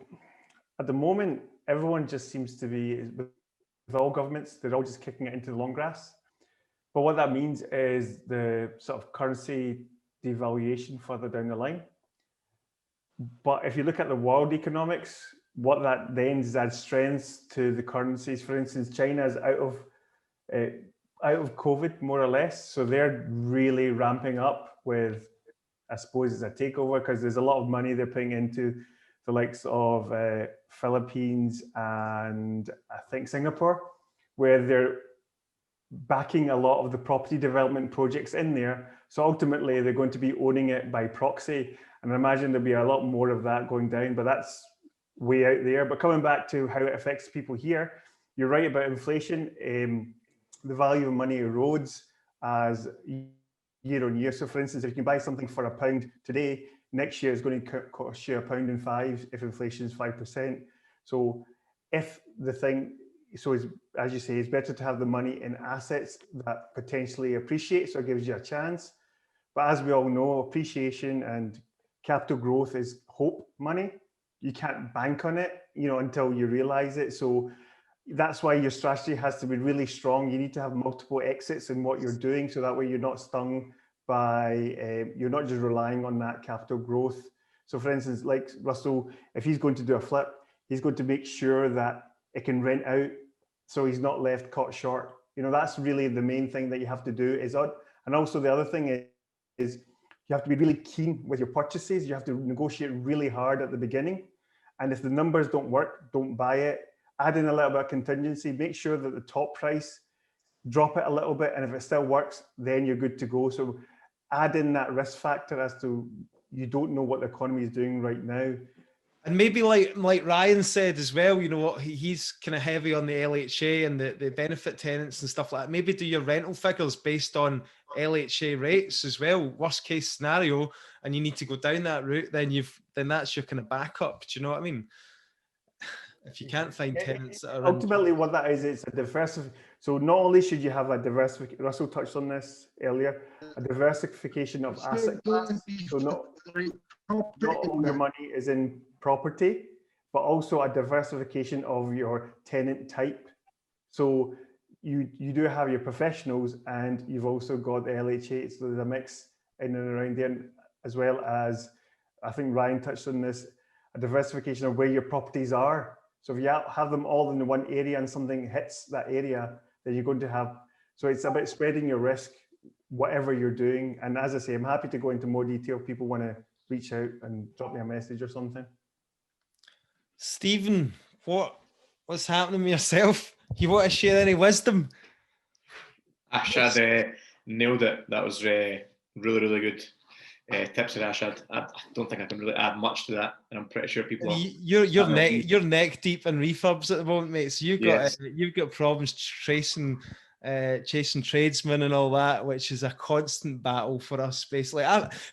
at the moment, everyone just seems to be, with all governments, they're all just kicking it into the long grass. But what that means is the sort of currency devaluation further down the line. But if you look at the world economics, what that then is adds strength to the currencies. For instance, China is out of COVID, more or less. So they're really ramping up with, I suppose, it's a takeover, because there's a lot of money they're putting into the likes of Philippines and I think Singapore, where they're backing a lot of the property development projects in there. So ultimately, they're going to be owning it by proxy. And I imagine there'll be a lot more of that going down, but that's way out there. But coming back to how it affects people here, you're right about inflation. The value of money erodes as year on year. So for instance, if you can buy something for £1 today, next year is going to cost you £1.05 if inflation is 5%. So as you say, it's better to have the money in assets that potentially appreciate, so it gives you a chance. But as we all know, appreciation and capital growth is hope money. You can't bank on it, until you realize it. So that's why your strategy has to be really strong. You need to have multiple exits in what you're doing, so that way you're not stung by, you're not just relying on that capital growth. So for instance, like Russell, if he's going to do a flip, he's going to make sure that it can rent out, so he's not left caught short. That's really the main thing that you have to do. And also the other thing is you have to be really keen with your purchases. You have to negotiate really hard at the beginning. And if the numbers don't work, don't buy it. Add in a little bit of contingency. Make sure that the top price, drop it a little bit. And if it still works, then you're good to go. So add in that risk factor as to you don't know what the economy is doing right now. And maybe like Ryan said as well, what he's kind of heavy on the LHA and the benefit tenants and stuff like that. Maybe do your rental figures based on LHA rates as well. Worst case scenario, and you need to go down that route, then that's your kind of backup. Do you know what I mean? if you can't find tenants that are ultimately what that is, it's a diversification. So not only should you have a diversification, Russell touched on this earlier, a diversification of asset class. So not all your money is in property, but also a diversification of your tenant type. So you do have your professionals, and you've also got the LHA. So there's a mix in and around there, as well as, I think Ryan touched on this, a diversification of where your properties are. So if you have them all in the one area and something hits that area, then you're going to have, so it's about spreading your risk, whatever you're doing. And as I say, I'm happy to go into more detail if people want to reach out and drop me a message or something. Stephen, what's happening with yourself? You want to share any wisdom? Arshad nailed it. That was really, really good. Tips of Arshad. I don't think I can really add much to that, and I'm pretty sure people are. You're neck deep in refurbs at the moment, mate. So you've got problems chasing tradesmen and all that, which is a constant battle for us. Basically,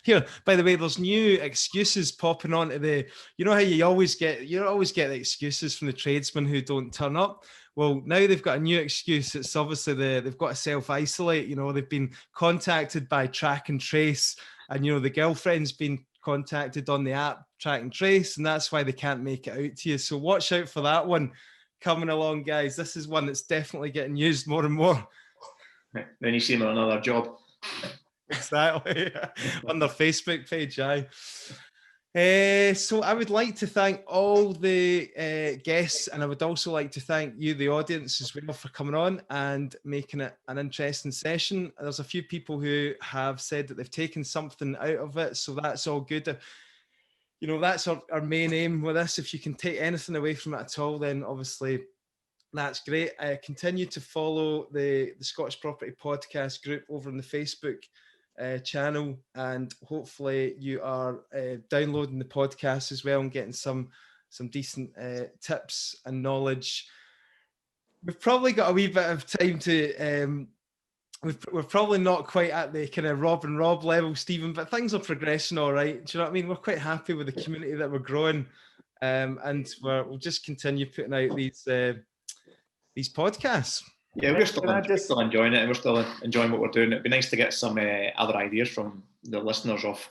here, by the way, there's new excuses popping onto the. You know how you always get the excuses from the tradesmen who don't turn up. Well, now they've got a new excuse. It's obviously they've got to self-isolate. You know, they've been contacted by Track and Trace, and the girlfriend's been contacted on the app Track and Trace, and that's why they can't make it out to you. So watch out for that one coming along, guys. This is one that's definitely getting used more and more. Then you see them on another job. Exactly. On their Facebook page, aye. So I would like to thank all the guests, and I would also like to thank you, the audience, as well, for coming on and making it an interesting session. There's a few people who have said that they've taken something out of it, so that's all good. That's our main aim with this. If you can take anything away from it at all, then obviously that's great. Continue to follow the Scottish Property Podcast group over on the Facebook channel, and hopefully you are downloading the podcast as well and getting some decent tips and knowledge. We've probably got a wee bit of time to we're probably not quite at the kind of Rob and Rob level, Stephen, but things are progressing all right. Do you know what I mean? We're quite happy with the community that we're growing, and we'll just continue putting out these podcasts. Yeah, we're still enjoying it, and we're still enjoying what we're doing. It'd be nice to get some other ideas from the listeners of,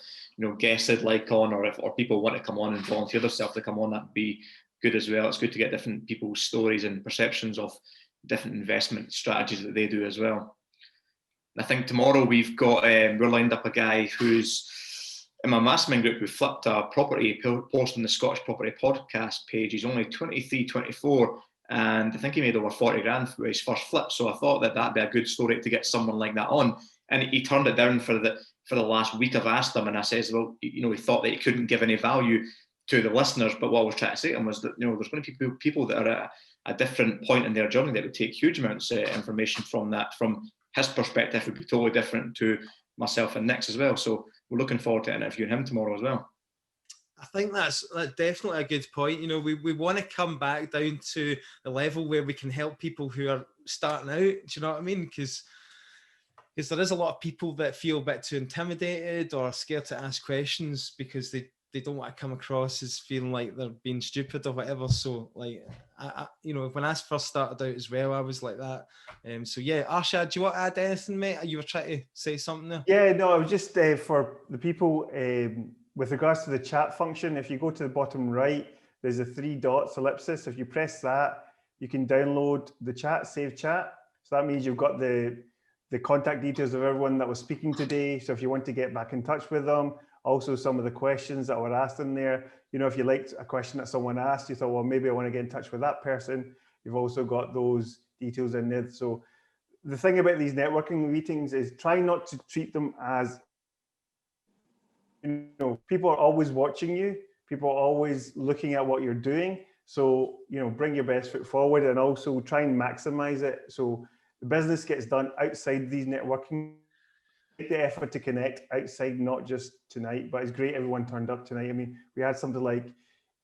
guests they'd like on, or people want to come on and volunteer themselves to come on. That'd be good as well. It's good to get different people's stories and perceptions of different investment strategies that they do as well. I think tomorrow we've got we're lined up a guy who's in my mastermind group who flipped a property post on the Scottish Property Podcast page. He's only 23, 24. And I think he made over 40 grand for his first flip. So I thought that'd be a good story to get someone like that on. And he turned it down for the last week. I've asked him, and I says, well, he thought that he couldn't give any value to the listeners. But what I was trying to say to him was that, there's going to be people that are at a different point in their journey that would take huge amounts of information from that. From his perspective, would be totally different to myself and Nick's as well. So we're looking forward to interviewing him tomorrow as well. I think that's definitely a good point. We want to come back down to the level where we can help people who are starting out. Do you know what I mean? Because there is a lot of people that feel a bit too intimidated or scared to ask questions because they don't want to come across as feeling like they're being stupid or whatever. So I when I first started out as well, I was like that. So yeah, Arshad, do you want to add anything, mate? You were trying to say something there? Yeah, no, I was just for the people, with regards to the chat function, if you go to the bottom right, there's a 3 dots ellipsis. If you press that, you can download the chat, save chat. So that means you've got the contact details of everyone that was speaking today. So if you want to get back in touch with them, also some of the questions that were asked in there. If you liked a question that someone asked, you thought, well, maybe I want to get in touch with that person. You've also got those details in there. So the thing about these networking meetings is try not to treat them as, people are always watching you. People are always looking at what you're doing. So, bring your best foot forward and also try and maximize it. So the business gets done outside these networking. Make the effort to connect outside, not just tonight, but it's great everyone turned up tonight. I mean, we had something like,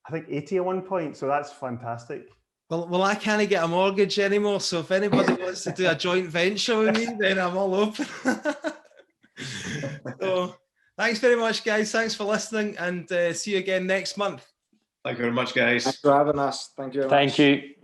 I think 80 at one point. So that's fantastic. Well, I can't get a mortgage anymore. So if anybody wants to do a joint venture with me, then I'm all open. So, thanks very much, guys. Thanks for listening, and see you again next month. Thank you very much, guys. Thanks for having us. Thank you very much. Thank you.